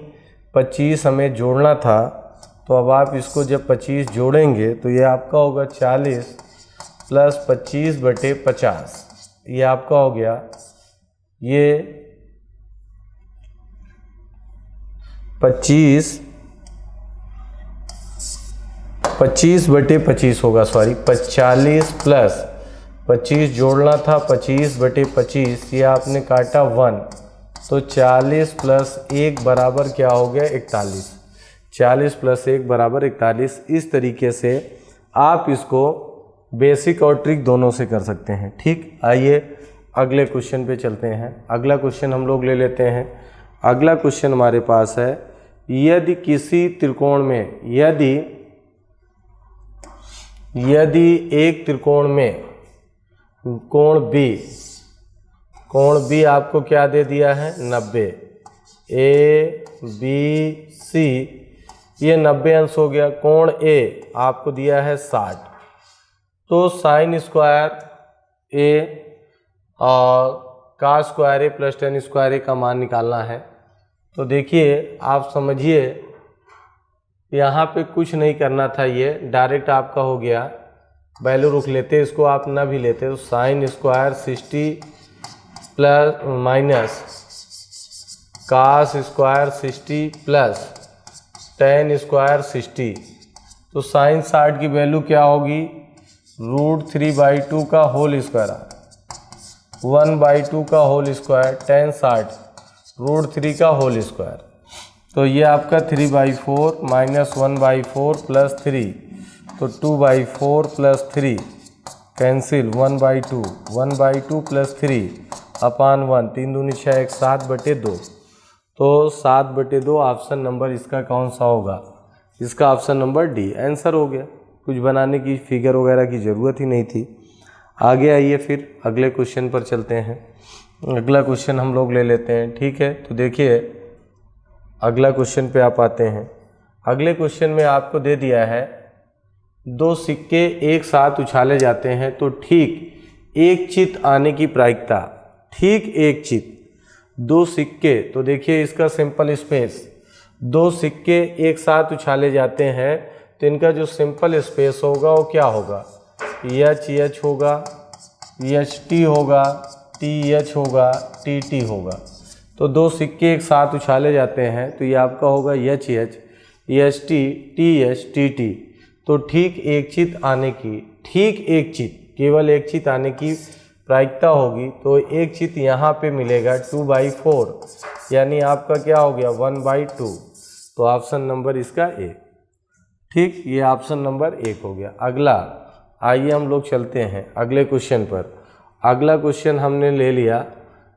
25 हमें जोड़ना था। तो अब आप इसको जब 25 जोड़ेंगे तो ये आपका होगा 40 प्लस 25 बटे 50, ये आपका हो गया ये 25 बटे 25 होगा, सॉरी 40 प्लस 25 जोड़ना था 25 बटे 25, ये आपने काटा 1, तो 40 प्लस 1 बराबर क्या हो गया 41, 40 प्लस 1 बराबर 41। इस तरीके से आप इसको बेसिक और ट्रिक दोनों से कर सकते हैं। ठीक, आइए अगले क्वेश्चन पे चलते हैं। अगला क्वेश्चन हम लोग ले लेते हैं। अगला क्वेश्चन हमारे पास है, यदि किसी त्रिकोण में यदि एक त्रिकोण में कोण B आपको क्या दे दिया है 90, ABC ये 90 अंश हो गया। कोण A आपको दिया है 60, तो साइन स्क्वायर A और cos square A plus tan square A का मान निकालना है। तो देखिए आप समझिए यहाँ पे कुछ नहीं करना था, ये डायरेक्ट आपका हो गया, वैल्यू रुक लेते, इसको आप ना भी लेते तो sine square 60 plus minus cos square 60 plus tan square 60, तो साइन 60 की वैल्यू क्या होगी √3/2 का होल स्क्वायर, 1/2 का होल स्क्वायर, tan 60 √3 का होल स्क्वायर। तो ये आपका 3/4 माइनस 1/4 प्लस 3, तो 2/4 प्लस 3 कैंसिल, 1/2 प्लस 3/1, 3 दूनी 6, 1 7/2, तो 7/2 ऑप्शन नंबर इसका कौन सा होगा, इसका ऑप्शन नंबर डी आंसर हो गया। कुछ बनाने की फिगर वगैरह की ज़रूरत ही नहीं थी। आगे आइए फिर अगले क्वेश्चन पर चलते हैं। अगला क्वेश्चन हम लोग ले लेते हैं। ठीक है, तो देखिए अगला क्वेश्चन पे आप आते हैं। अगले क्वेश्चन में आपको दे दिया है 2 सिक्के एक साथ उछाले जाते हैं तो ठीक एक चित आने की प्रायिकता, ठीक एक चित 2 सिक्के, तो देखिए इसका सिंपल स्पेस, 2 सिक्के एक साथ उछाले जाते हैं तो इनका जो सिंपल स्पेस होगा वो क्या होगा, HH होगा, HT होगा, TH होगा, TT होगा। तो 2 सिक्के एक साथ उछाले जाते हैं तो ये आपका होगा HH, HT, TH, TT। तो ठीक एक चित आने की, ठीक एक चित, केवल एक चित आने की प्रायिकता होगी, तो एक चित यहाँ पे मिलेगा 2/4 यानी आपका क्या हो गया 1/2। तो ऑप्शन नंबर इसका ए। ठीक, ये ऑप्शन नंबर 1 हो गया। अगला आइए हम लोग चलते हैं अगले क्वेश्चन पर। अगला क्वेश्चन हमने ले लिया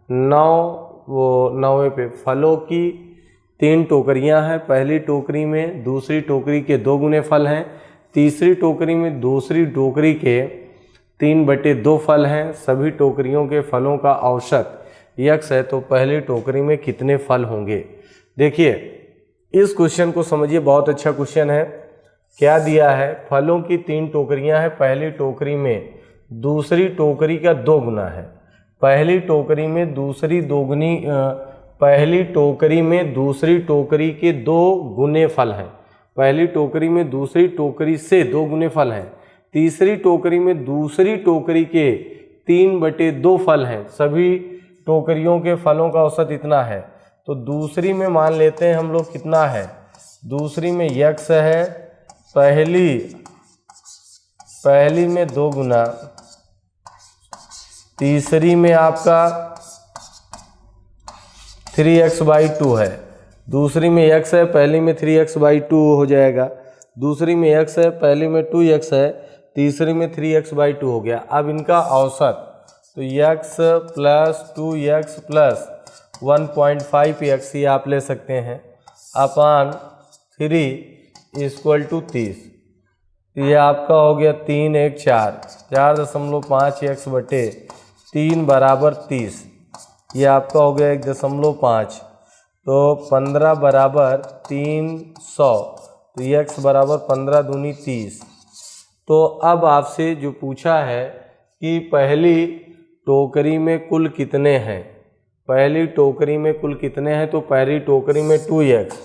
9वें पे। फलों की 3 टोकरियां हैं। पहली टोकरी में दूसरी टोकरी के 2 गुने फल हैं। तीसरी टोकरी में दूसरी टोकरी के 3/2 फल हैं। सभी टोकरियों के फलों का औसत x है, तो पहली टोकरी में कितने फल होंगे। देखिए इस क्वेश्चन को समझिए, बहुत अच्छा क्वेश्चन है। क्या दिया है, फलों की 3 टोकरियां हैं। पहली टोकरी में दूसरी टोकरी का 2 गुना है। पहली टोकरी में दूसरी टोकरी के 2 गुने फल हैं। पहली टोकरी में दूसरी टोकरी से 2 गुने फल हैं। तीसरी टोकरी में दूसरी टोकरी के 3/2 फल हैं। सभी टोकरियों के फलों का औसत इतना है। तो दूसरी में मान लेते हैं हम लोग कितना है। दूसरी में x है, पहली में 2 गुना, तीसरी में आपका 3x/2 है। दूसरी में x है, पहली में 3x/2 हो जाएगा। दूसरी में x है, पहली में 2x है, तीसरी में 3x/2 हो गया। अब इनका औसत तो x plus 2x plus 1.5x ये आप ले सकते हैं अपान 3 = 30। ये आपका हो गया 3 1 4 4.5x बटे 3 बराबर 30। ये आपका हो गया 1.5। तो 15 बराबर 300। तो x बराबर 15 दूनी 30। तो अब आपसे जो पूछा है कि पहली टोकरी में कुल कितने हैं। पहली टोकरी में कुल कितने हैं, तो पहली टोकरी में 2x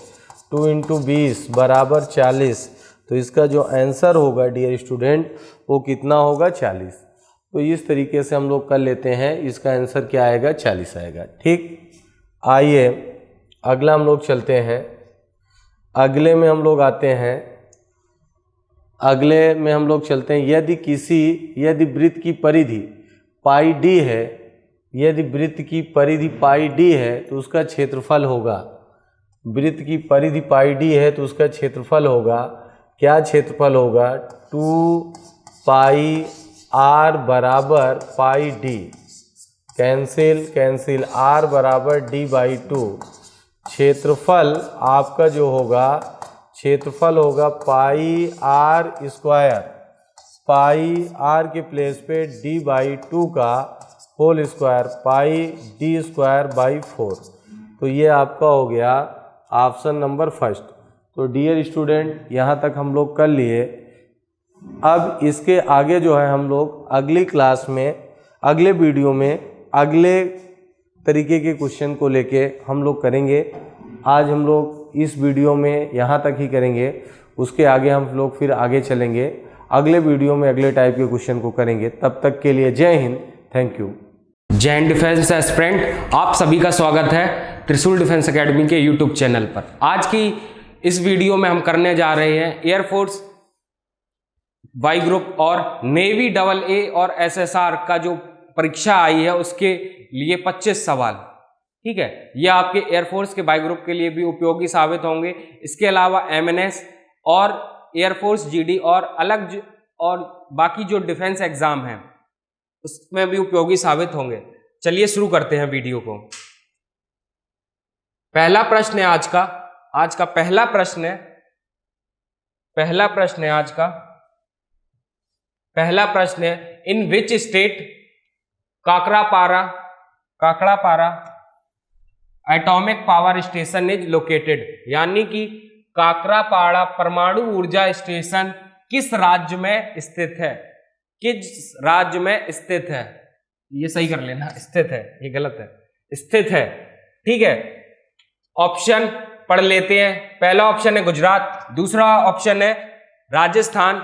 2 × 20 बराबर 40। तो इसका जो आंसर होगा डियर स्टूडेंट वो कितना होगा 40। तो इस तरीके से हम लोग कर लेते हैं। इसका आंसर क्या आएगा 40 आएगा। ठीक, आइए अगला हम लोग चलते हैं। अगले में हम लोग आते हैं। अगले में हम लोग चलते हैं। यदि वृत्त की परिधि πd है, यदि वृत्त की परिधि πd है तो उसका क्षेत्रफल होगा। वृत्त की परिधि πd है तो उसका क्षेत्रफल होगा, क्या क्षेत्रफल होगा 2πr बराबर πd। कैंसिल r बराबर d/2। क्षेत्रफल आपका जो होगा, क्षेत्रफल होगा πr²। πr के प्लेस पे d/2 का होल स्क्वायर πd²/4। तो ये आपका हो गया ऑप्शन नंबर फर्स्ट। तो डियर स्टूडेंट यहाँ तक हम लोग कर लिए। अब इसके आगे जो है हम लोग अगली क्लास में, अगले वीडियो में अगले तरीके के क्वेश्चन को लेके हम लोग करेंगे। आज हम लोग इस वीडियो में यहाँ तक ही करेंगे। उसके आगे हम लोग फिर आगे चलेंगे, अगले वीडियो में अगले टाइप के क्वेश्चन को करेंगे। तब तक के लिए जय हिंद, थैंक यू। जय हिंद डिफेंस एस्पिरेंट, आप सभी का स्वागत है त्रिशूल डिफेंस एकेडमी के यूट्यूब चैनल पर। आज की इस वीडियो में हम करने जा रहे हैं एयरफोर्स वाई ग्रुप और नेवी AA और SSR का जो परीक्षा आई है उसके लिए 25 सवाल। ठीक है, ये आपके एयरफोर्स के वाई ग्रुप के लिए भी उपयोगी साबित होंगे। इसके अलावा MNS और एयरफोर्स GD और और बाकी जो डिफेंस एग्जाम हैं उसमें भी उपयोगी साबित होंगे। चलिए शुरू करते हैं वीडियो को। पहला प्रश्न है आज का पहला प्रश्न है in which state Kakrapar atomic power station is located. यानी कि काकड़ापाड़ा परमाणु ऊर्जा स्टेशन किस राज्य में स्थित है। किस राज्य में स्थित है, ये सही कर लेना, स्थित है, ये गलत है, स्थित है। ठीक है, ऑप्शन पढ़ लेते हैं। पहला ऑप्शन है गुजरात, दूसरा ऑप्शन है राजस्थान,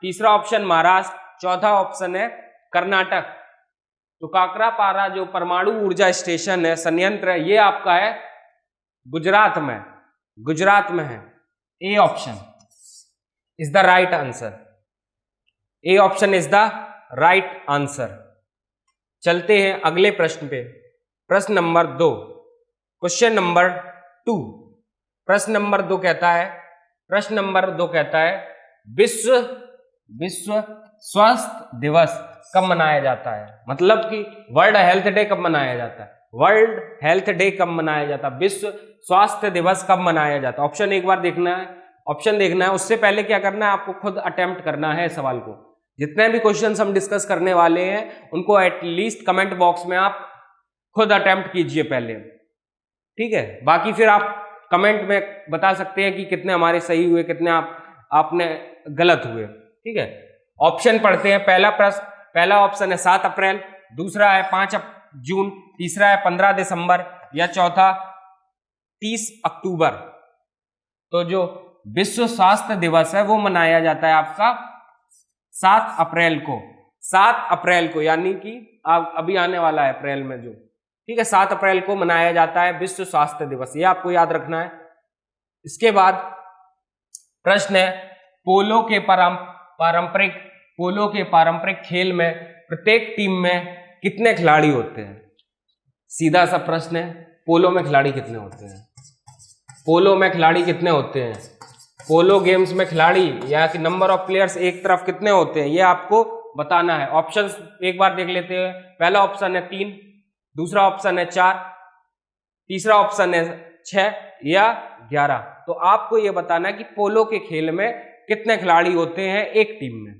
तीसरा ऑप्शन महाराष्ट्र, चौथा ऑप्शन है कर्नाटक। तो काकड़ापारा जो परमाणु ऊर्जा स्टेशन है, संयंत्र है, ये आपका है गुजरात में है। A option is the right answer. A option is the right answer. चलते हैं अगले प्रश्न पे। प्रश्न नंबर 2, क्वेश्चन नंबर 2, प्रश्न नंबर 2 कहता है विश्व स्वास्थ्य दिवस कब मनाया जाता है? मतलब कि वर्ल्ड हेल्थ डे कब मनाया जाता है? वर्ल्ड हेल्थ डे कब मनाया जाता है? विश्व स्वास्थ्य दिवस कब मनाया जाता है? ऑप्शन एक बार देखना है, ऑप्शन देखना है। उससे पहले क्या करना है, आपको खुद अटेम्प्ट करना है सवाल को। जितने भी क्वेश्चंस हम डिस्कस करने वाले हैं उनको एटलीस्ट कमेंट बॉक्स में आप खुद अटेम्प्ट कीजिए पहले, ठीक है? बाकी फिर आप कमेंट में बता सकते हैं कि कितने हमारे सही हुए, कितने आपने गलत हुए, ठीक है? ऑप्शन पढ़ते हैं। पहला ऑप्शन है 7 अप्रैल, दूसरा है 5 जून, तीसरा है 15 दिसंबर या चौथा 30 अक्टूबर। तो जो विश्व स्वास्थ्य दिवस है वो मनाया जाता है आपका 7 अप्रैल को। 7 अप्रैल को यानी कि अभी आने वाला है अप्रैल में जो, ठीक है, 7 अप्रैल को मनाया जाता है विश्व स्वास्थ्य दिवस। ये आपको याद रखना है। इसके बाद प्रश्न है पोलो के पारंपरिक खेल में प्रत्येक टीम में कितने खिलाड़ी होते हैं? सीधा सा प्रश्न है, पोलो में खिलाड़ी कितने होते हैं? पोलो में खिलाड़ी कितने होते हैं? पोलो गेम्स में खिलाड़ी या कि नंबर ऑफ प्लेयर्स एक तरफ कितने होते हैं, ये आपको बताना है। ऑप्शंस एक बार देख लेते हैं। पहला ऑप्शन है 3, दूसरा ऑप्शन है 4, तीसरा ऑप्शन है 6 या 11। तो आपको यह बताना है कि पोलो के खेल में कितने खिलाड़ी होते हैं एक टीम में।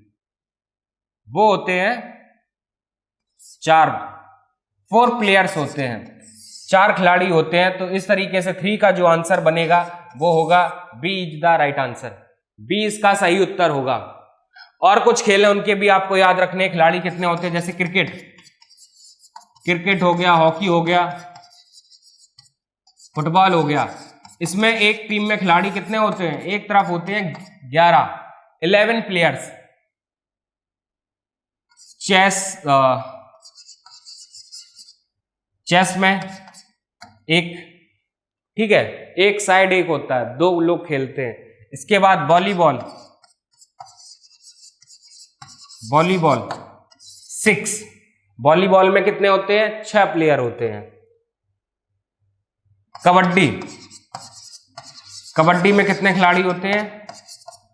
वो होते हैं 4 प्लेयर्स होते हैं, 4 खिलाड़ी होते हैं। तो इस तरीके से 3 का जो आंसर बनेगा वो होगा B is the right answer. B इसका सही उत्तर होगा। और कुछ खेल है उनके भी आपको याद रखने, खिलाड़ी कितने होते हैं, जैसे क्रिकेट हो गया, हॉकी हो गया, फुटबॉल हो गया। इसमें एक टीम में खिलाड़ी कितने होते हैं? एक तरफ होते हैं 11 प्लेयर्स। चेस में एक, ठीक है, एक साइड एक होता है, 2 लोग खेलते हैं। इसके बाद वॉलीबॉल 6, वॉलीबॉल में कितने होते हैं? 6 प्लेयर होते हैं। कबड्डी में कितने खिलाड़ी होते हैं?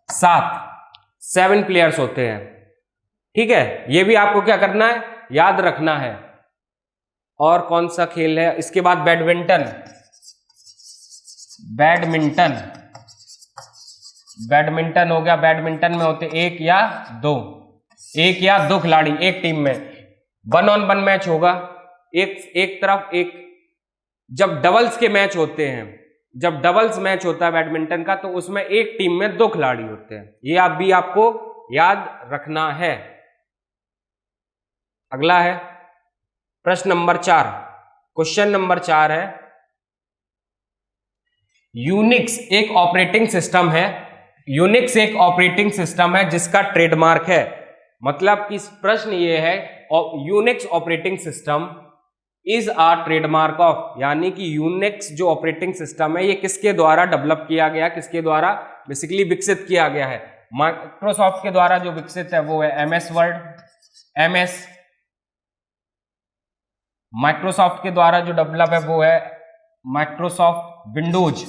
7 प्लेयर्स होते हैं, ठीक है? ये भी आपको क्या करना है, याद रखना है। और कौन सा खेल है? इसके बाद बैडमिंटन हो गया। बैडमिंटन में होते 1 या 2 खिलाड़ी एक टीम में। 1-on-1 मैच होगा, एक तरफ एक। जब डबल्स के मैच होते हैं, जब डबल्स मैच होता है बैडमिंटन का, तो उसमें एक टीम में 2 खिलाड़ी होते हैं। ये आप भी आपको याद रखना है। अगला है प्रश्न नंबर 4। क्वेश्चन नंबर 4 है यूनिक्स एक ऑपरेटिंग सिस्टम है जिसका ट्रेडमार्क है। मतलब कि प्रश्न ये है Unix operating system is a trademark of, यानी कि यूनिक्स जो ऑपरेटिंग सिस्टम है ये किसके द्वारा डेवलप किया गया, किसके द्वारा बेसिकली विकसित किया गया है? माइक्रोसॉफ्ट के द्वारा जो विकसित है वो है MS वर्ड। माइक्रोसॉफ्ट के द्वारा जो डेवलप है वो है माइक्रोसॉफ्ट विंडोज।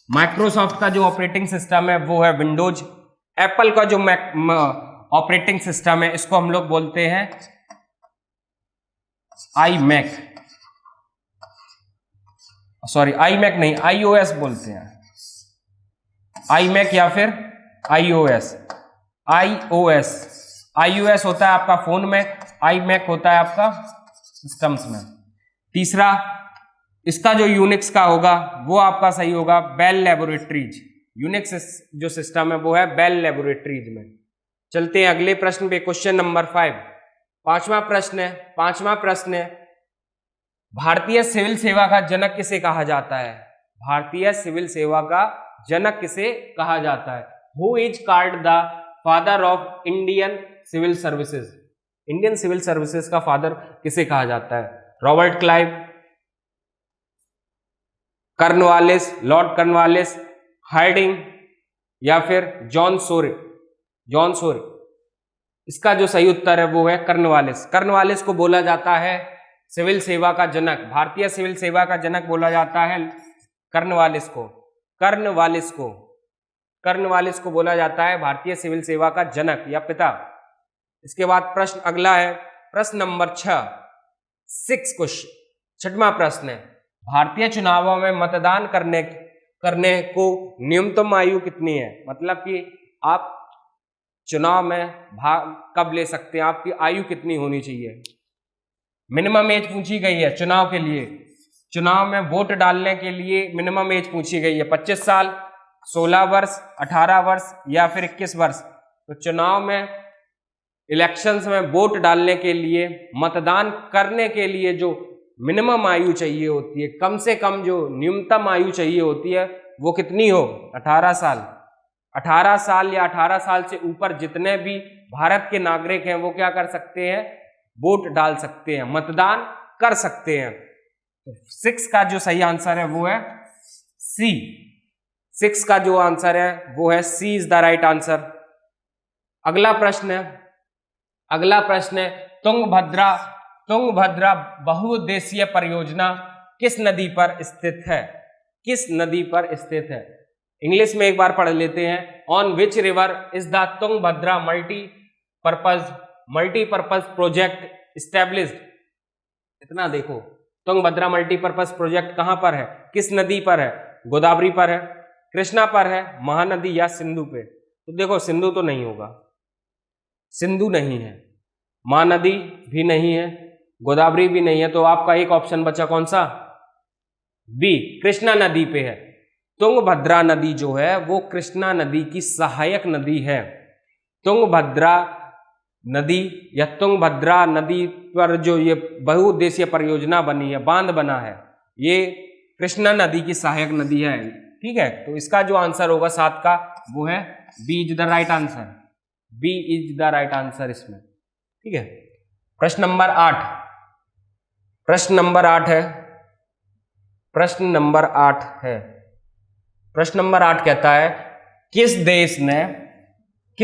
माइक्रोसॉफ्ट का जो ऑपरेटिंग सिस्टम है वो है विंडोज। एप्पल का जो ऑपरेटिंग सिस्टम है इसको हम लोग बोलते हैं iOS बोलते हैं। iMac या फिर iOS होता है आपका फोन में, iMac होता है आपका सिस्टम्स में। तीसरा इसका जो यूनिक्स का होगा वो आपका सही होगा बेल लैबोरेटरीज। यूनिक्स जो सिस्टम है वो है बेल लैबोरेटरीज में। चलते हैं अगले प्रश्न पे, क्वेश्चन नंबर 5। पांचवा प्रश्न है भारतीय सिविल सेवा का जनक किसे कहा जाता है? भारतीय सिविल सेवा का जनक किसे कहा जाता है? Who is called the father of Indian civil services? Indian civil services का फादर किसे कहा जाता है? Robert Clive, Cornwallis, Lord Cornwallis, Hardinge या फिर जॉन सोरे? इसका जो सही उत्तर है वो है कर्नवालिस। कर्नवालिस को बोला जाता है सिविल सेवा का जनक, भारतीय सिविल सेवा का जनक बोला जाता है कर्नवालिस को। कर्नवालिस को बोला जाता है भारतीय सिविल सेवा का जनक या पिता। इसके बाद प्रश्न अगला है, प्रश्न नंबर 6 क्वेश्चन, 6वां प्रश्न है, भारतीय चुनावों में मतदान करने को न्यूनतम आयु कितनी है? मतलब कि आप चुनाव में भाग कब ले सकते हैं, आपकी आयु कितनी होनी चाहिए? मिनिमम एज पूछी गई है चुनाव के लिए, चुनाव में वोट डालने के लिए मिनिमम एज पूछी गई है 25 साल, 16 वर्ष, 18 वर्ष या फिर 21 वर्ष। तो चुनाव में, इलेक्शंस में वोट डालने के लिए, मतदान करने के लिए जो मिनिमम आयु चाहिए होती है, कम से कम जो न्यूनतम आयु चाहिए होती है, वो कितनी हो? 18 साल। 18 साल या 18 साल से ऊपर जितने भी भारत के नागरिक हैं वो क्या कर सकते हैं? वोट डाल सकते हैं, मतदान कर सकते हैं। तो 6 का जो सही आंसर है वो है सी। 6 का जो आंसर है वो है सी इज द राइट आंसर। अगला प्रश्न है तुंगभद्रा बहुउद्देशीय परियोजना किस नदी पर स्थित है? किस नदी पर स्थित है? इंग्लिश में एक बार पढ़ लेते हैं। On which river is the Tungabhadra multipurpose project established? इतना देखो, तुंगभद्रा मल्टीपर्पज प्रोजेक्ट कहां पर है, किस नदी पर है? गोदावरी पर है, कृष्णा पर है, महानदी या सिंधु पे? तो देखो, सिंधु तो नहीं होगा, सिंधु नहीं है, महानदी भी नहीं है, गोदावरी भी नहीं है, तो आपका एक ऑप्शन बचा कौन सा? बी, कृष्णा नदी पे है। तुंगभद्रा नदी जो है वो कृष्णा नदी की सहायक नदी है। तुंगभद्रा नदी या तुंगभद्रा नदी पर जो ये बहुउद्देशीय परियोजना बनी है, बांध बना है, ये कृष्णा नदी की सहायक नदी है। ठीक है, तो इसका जो आंसर होगा 7 का वो है B is the right answer. B is the right answer इसमें। ठीक है, प्रश्न नंबर 8 कहता है, किस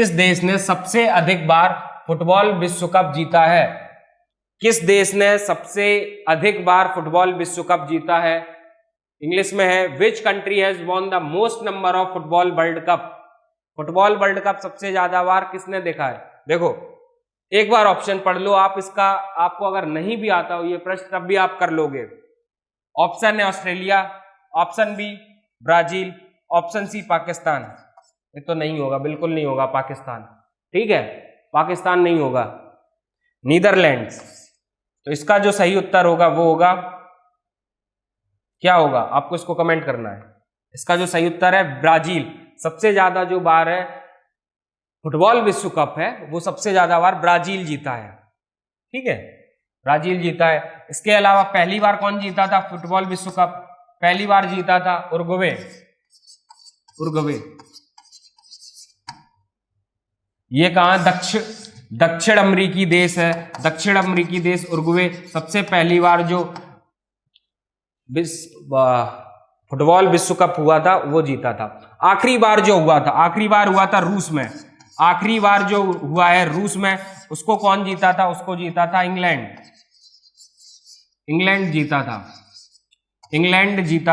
देश ने सबसे अधिक बार फुटबॉल विश्व कप जीता है? किस देश ने सबसे अधिक बार फुटबॉल विश्व कप जीता है? इंग्लिश में है, which country has won the most number of football world cup? Football world cup सबसे ज्यादा बार किसने देखा है? देखो, एक बार ऑप्शन पढ़ लो आप, इसका आपको अगर नहीं भी आता हो ये प्रश्न तब भी आप कर लोगे। ऑप्शन है Australia, option B Brazil, option C Pakistan. ये तो नहीं होगा, बिल्कुल नहीं होगा पाकिस्तान। ठीक है, पाकिस्तान नहीं होगा, नीदरलैंड्स। तो इसका जो सही उत्तर होगा वो होगा, क्या होगा आपको इसको कमेंट करना है। इसका जो सही उत्तर है ब्राजील। सबसे ज्यादा जो बार है फुटबॉल विश्व कप है वो सबसे ज्यादा बार ब्राजील जीता है। ठीक है, ब्राजील जीता है। इसके अलावा पहली बार कौन जीता था फुटबॉल विश्व कप? पहली बार जीता था उरुग्वे। ये कहां? दक्षिण अमेरिकी देश है, दक्षिण अमेरिकी देश उरुग्वे सबसे पहली बार जो फुटबॉल विश्व कप हुआ था वो जीता था। आखिरी बार हुआ था रूस में। आखिरी बार जो हुआ है रूस में, उसको कौन जीता था? उसको जीता था इंग्लैंड जीता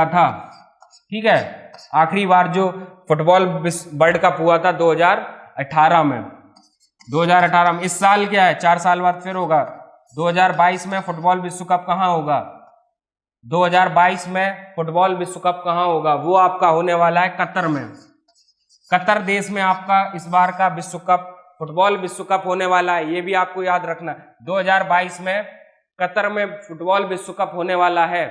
था। ठीक है, आखिरी बार जो फुटबॉल वर्ल्ड कप हुआ था 2018 में। 2018 में, इस साल क्या है? 4 साल बाद फिर होगा 2022 में फुटबॉल विश्व कप कहां होगा? 2022 में फुटबॉल विश्व कप कहां होगा? वो आपका होने वाला है कतर में। कतर देश में आपका इस बार का विश्व कप, फुटबॉल विश्व कप होने वाला है, ये भी आपको याद रखना। 2022 में कतर में फुटबॉल विश्व कप होने वाला है।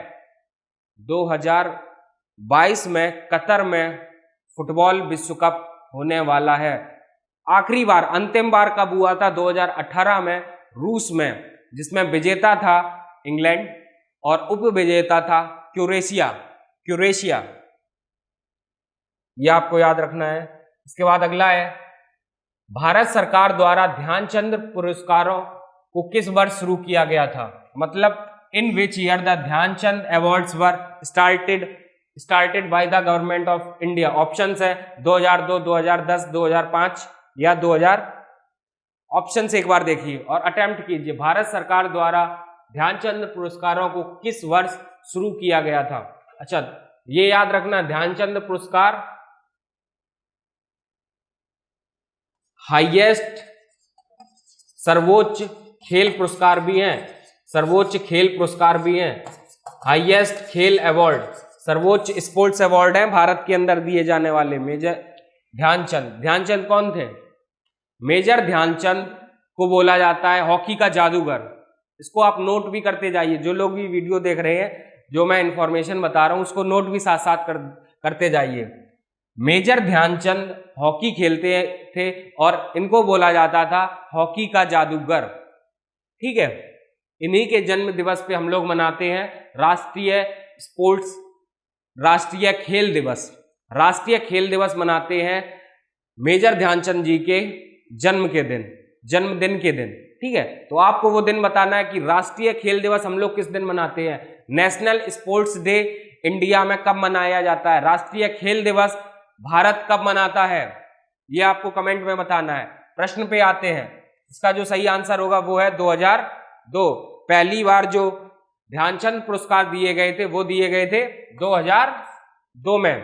2022 में कतर में फुटबॉल विश्व कप होने वाला है। आखिरी बार, अंतिम बार कब हुआ था? 2018 में रूस में, जिसमें विजेता था इंग्लैंड और उप विजेता था क्रोएशिया। यह आपको याद रखना है। इसके बाद अगला है, भारत सरकार द्वारा ध्यानचंद पुरस्कारों को किस वर्ष शुरू किया गया था? मतलब in which year the Dhyanchand awards were started by the government of India? Options है 2002, 2010, 2005 या 2000। ऑप्शन से एक बार देखिए और अटेम्प्ट कीजिए। भारत सरकार द्वारा ध्यानचंद पुरस्कारों को किस वर्ष शुरू किया गया था? अच्छा, ये याद रखना, ध्यानचंद पुरस्कार हाईएस्ट सर्वोच्च खेल पुरस्कार भी हैं, सर्वोच्च खेल पुरस्कार भी हैं, हाईएस्ट खेल अवार्ड, सर्वोच्च स्पोर्ट्स अवार्ड है भारत के अंदर दिए जाने वाले। मेजर ध्यानचंद, ध्यानचंद कौन थे? मेजर ध्यानचंद को बोला जाता है हॉकी का जादूगर। इसको आप नोट भी करते जाइए, जो लोग भी वीडियो देख रहे हैं, जो मैं इंफॉर्मेशन बता रहा हूं उसको नोट भी साथ साथ करते जाइए। मेजर ध्यानचंद हॉकी खेलते थे और इनको बोला जाता था हॉकी का जादूगर। ठीक है, इन्हीं के जन्म दिवस पे हम लोग मनाते हैं राष्ट्रीय स्पोर्ट्स, राष्ट्रीय खेल दिवस। राष्ट्रीय खेल दिवस मनाते हैं मेजर ध्यानचंद जी के जन्मदिन के दिन। ठीक है, तो आपको वो दिन बताना है कि राष्ट्रीय खेल दिवस हम लोग किस दिन मनाते हैं। नेशनल स्पोर्ट्स डे इंडिया में कब मनाया जाता है? राष्ट्रीय खेल दिवस भारत कब मनाता है? ये आपको कमेंट में बताना है। प्रश्न पे आते हैं, इसका जो सही आंसर होगा वो है 2002। पहली बार जो ध्यानचंद पुरस्कार दिए गए थे वो दिए गए थे 2002 में।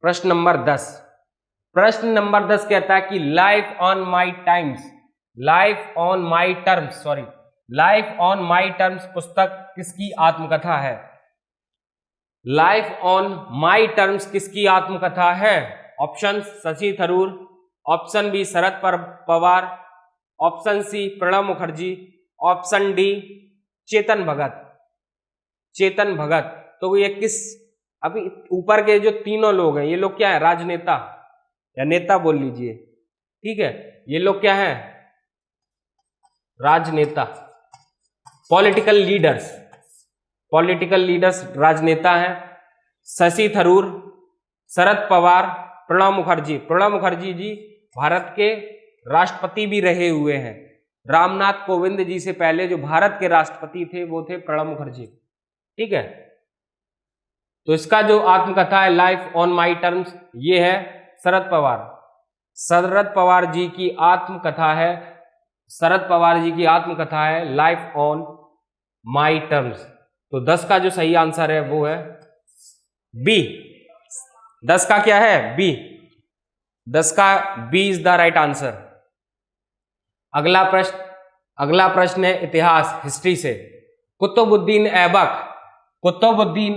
प्रश्न नंबर 10, प्रश्न नंबर 10 कहता है कि लाइफ ऑन माई टर्म्स पुस्तक किसकी आत्मकथा है? लाइफ ऑन माई टर्म्स किसकी आत्मकथा है? Option Shashi Tharoor, option B Sharad Pawar, option C Pranab Mukherjee, option D Chetan Bhagat. तो ये किस, अभी ऊपर के जो तीनों लोग हैं ये लोग क्या है? राजनेता या नेता बोल लीजिए। ठीक है, ये लोग क्या है? राजनेता, पॉलिटिकल लीडर्स राजनेता हैं। शशि थरूर, शरद पवार, प्रणब मुखर्जी जी भारत के राष्ट्रपति भी रहे हुए हैं। रामनाथ कोविंद जी से पहले जो भारत के राष्ट्रपति थे वो थे प्रणब मुखर्जी। ठीक है, तो इसका जो आत्मकथा है लाइफ ऑन माई टर्म्स, ये है शरद पवार जी की आत्मकथा है लाइफ ऑन माई टर्म्स। तो 10 का जो सही आंसर है वो है बी। 10 का क्या है? बी। 10 का B is the right answer. अगला प्रश्न है इतिहास, हिस्ट्री से। कुतुबुद्दीन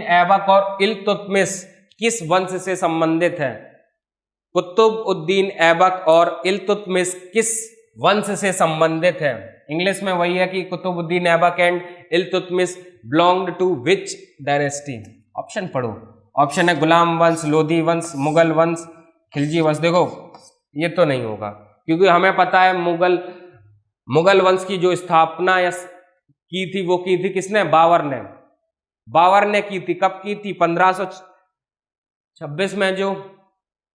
ऐबक और इल्तुतमिश किस वंश से संबंधित है? कुतुबुद्दीन ऐबक और इल्तुतमिश किस वंश से संबंधित है? इंग्लिश में वही है कि Qutubuddin Aibak and Iltutmish belonged to which dynasty? Option पढ़ो। ऑप्शन है गुलाम वंश, लोधी वंश, मुगल वंश, खिलजी वंश। देखो ये तो नहीं होगा, क्योंकि हमें पता है मुगल वंश की जो स्थापना की थी वो की थी किसने? बाबर ने की थी। कब की थी? 1526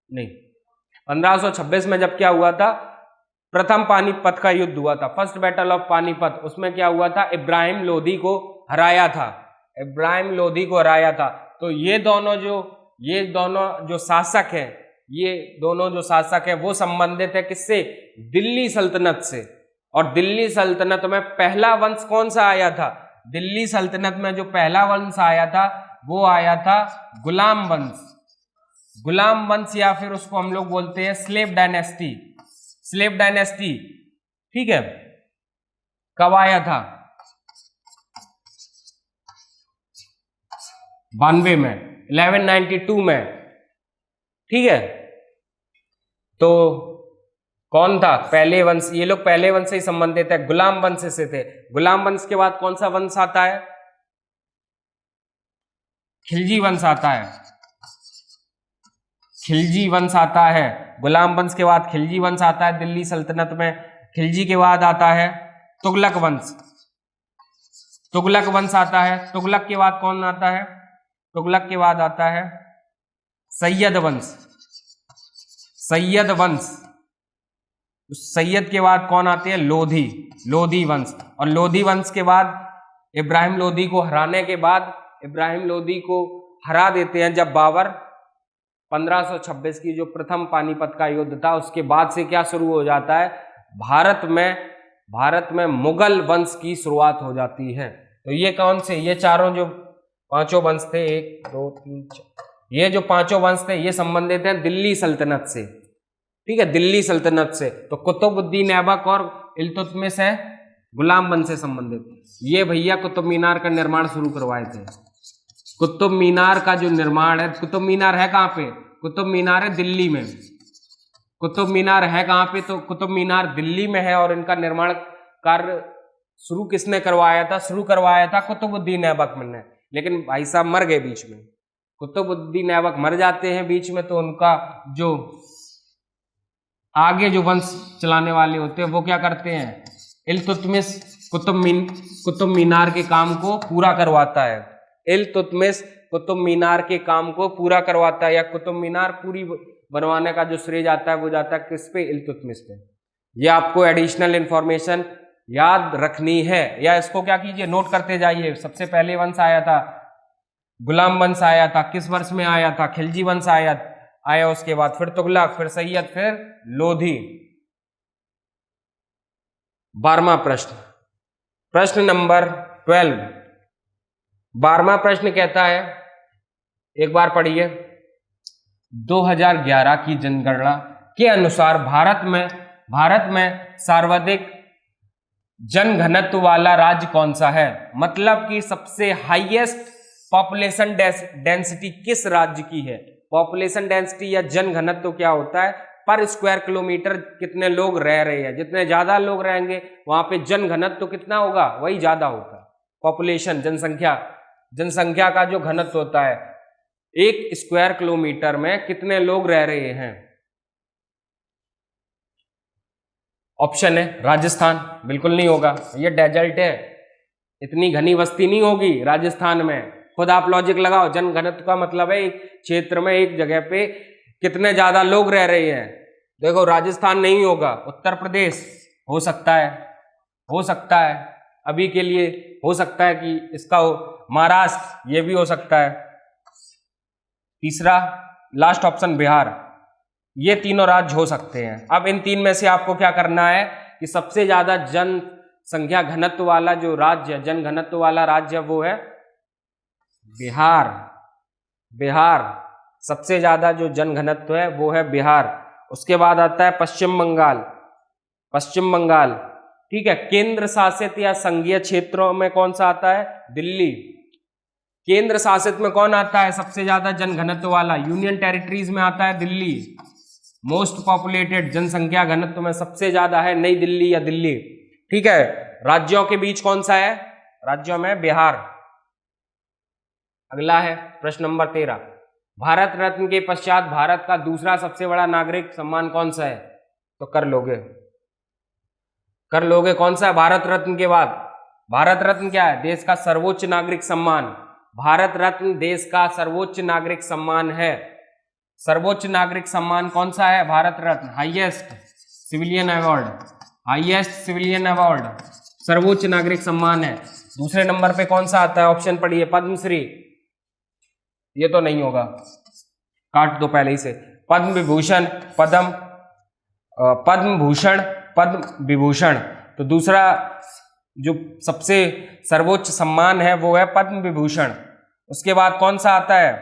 में। 1526 में जब क्या हुआ था? प्रथम पानीपत का युद्ध हुआ था, फर्स्ट बैटल ऑफ पानीपत। उसमें क्या हुआ था? इब्राहिम लोधी को हराया था। तो ये दोनों जो शासक हैं वो संबंधित है किससे? दिल्ली सल्तनत से। और दिल्ली सल्तनत में पहला वंश कौन सा आया था? दिल्ली सल्तनत में जो पहला वंश आया था वो आया था गुलाम वंश, या फिर उसको हम लोग बोलते हैं स्लेव डायनेस्टी। ठीक है, कब आया था? 92 में, 1192 में। ठीक है, तो कौन था पहले वंश? ये लोग पहले वंश से ही संबंधित है, गुलाम वंश से थे। गुलाम वंश के बाद कौन सा वंश आता है? खिलजी वंश आता है। गुलाम वंश के बाद खिलजी वंश आता है दिल्ली सल्तनत में। खिलजी के बाद आता है तुगलक वंश आता है। तुगलक के बाद कौन आता है? तुगलक के बाद आता है सैयद वंश। सैयद के बाद कौन आते हैं? लोधी वंश। और लोधी वंश के बाद इब्राहिम लोधी को हराने के बाद, इब्राहिम लोधी को हरा देते हैं जब बाबर 1526 की जो प्रथम पानीपत का युद्ध था, उसके बाद से क्या शुरू हो जाता है? भारत में मुगल वंश की शुरुआत हो जाती है। तो ये कौन से, ये चारों जो पांचों वंश थे, 1 2 3 4, ये जो पांचों वंश थे ये संबंधित हैं दिल्ली सल्तनत से। ठीक है, दिल्ली सल्तनत से। तो कुतुबुद्दीन ऐबक और इल्तुतमिश है गुलाम वंश से संबंधित। ये भैया कुतुब मीनार का निर्माण शुरू करवाए थे। कुतुब मीनार का जो निर्माण है, कुतुब मीनार है कहाँ पे, कुतुब मीनार है दिल्ली में। कुतुब मीनार है कहाँ पे, तो कुतुब मीनार दिल्ली में है। और इनका निर्माण कार्य शुरू किसने करवाया था, शुरू करवाया था कुतुबुद्दीन ऐबक ने। लेकिन भाई साहब मर गए बीच में, कुतुबुद्दीन ऐबक मर जाते हैं बीच में। तो उनका जो आगे जो वंश चलाने वाले होते हैं वो क्या करते हैं, इल्तुतमिश कुतुब मीनार के काम को पूरा करवाता है। इल्तुतमिश कुतुब मीनार के काम को पूरा करवाता है, या कुतुब मीनार पूरी बनवाने का जो श्रेय जाता है वो जाता है किस पे, इल्तुतमिश पे। ये आपको एडिशनल इंफॉर्मेशन याद रखनी है, या इसको क्या कीजिए, नोट करते जाइए। सबसे पहले वंश आया था गुलाम वंश आया था, किस वर्ष में आया था, खिलजी वंश आया उसके बाद फिर तुगलक, फिर सैयद, फिर लोधी। 12वां प्रश्न, प्रश्न नंबर 12। 12वां प्रश्न कहता है, एक बार पढ़िए। 2011 की जनगणना के अनुसार भारत में सर्वाधिक जनघनत्व वाला राज्य कौन सा है। मतलब कि सबसे हाईएस्ट पॉपुलेशन डेंसिटी किस राज्य की है। पॉपुलेशन डेंसिटी या जनघनत्व क्या होता है, पर स्क्वायर किलोमीटर कितने लोग रह रहे हैं। जितने ज्यादा लोग रहेंगे वहां पे जनघनत्व कितना होगा, वही ज्यादा होगा। पॉपुलेशन जनसंख्या का जो घनत्व होता है, 1 स्क्वायर किलोमीटर में कितने लोग रह रहे हैं। ऑप्शन है राजस्थान, बिल्कुल नहीं होगा, ये डेजर्ट है, इतनी घनी बस्ती नहीं होगी राजस्थान में। खुद आप लॉजिक लगाओ, जनघनत्व का मतलब है एक क्षेत्र में एक जगह पे कितने ज्यादा लोग रह रहे हैं। देखो राजस्थान नहीं होगा, उत्तर प्रदेश हो सकता है अभी के लिए, हो सकता है कि इसका हो महाराष्ट्र, ये भी हो सकता है। तीसरा लास्ट ऑप्शन बिहार, ये तीनों राज्य हो सकते हैं। अब इन तीन में से आपको क्या करना है कि सबसे ज्यादा जनसंख्या घनत्व वाला जो राज्य, जन घनत्व वाला राज्य वो है बिहार। सबसे ज्यादा जो जन घनत्व है वो है बिहार। उसके बाद आता है पश्चिम बंगाल। ठीक है, केंद्र शासित या संघीय क्षेत्रों में कौन सा आता है, दिल्ली। केंद्र शासित में कौन आता है सबसे ज्यादा जनघनत्व वाला, यूनियन टेरिटरीज में आता है दिल्ली। मोस्ट पॉपुलेटेड जनसंख्या घनत्व में सबसे ज्यादा है नई दिल्ली या दिल्ली। ठीक है, राज्यों के बीच कौन सा है, राज्यों में बिहार। अगला है प्रश्न नंबर 13। भारत रत्न के पश्चात भारत का दूसरा सबसे बड़ा नागरिक सम्मान कौन सा है, तो कर लोगे कौन सा है भारत रत्न के बाद। भारत रत्न क्या है, देश का सर्वोच्च नागरिक सम्मान। भारत रत्न देश का सर्वोच्च नागरिक सम्मान है। सर्वोच्च नागरिक सम्मान कौन सा है, Bharat Ratna, highest civilian award, सर्वोच्च नागरिक सम्मान है। दूसरे नंबर पे कौन सा आता है, ऑप्शन पढ़िए, पद्मश्री, ये तो नहीं होगा, काट दो पहले ही से। पद्म विभूषण, तो दूसरा जो सबसे सर्वोच्च सम्मान है वो है पद्म विभूषण। उसके बाद कौन सा आता है,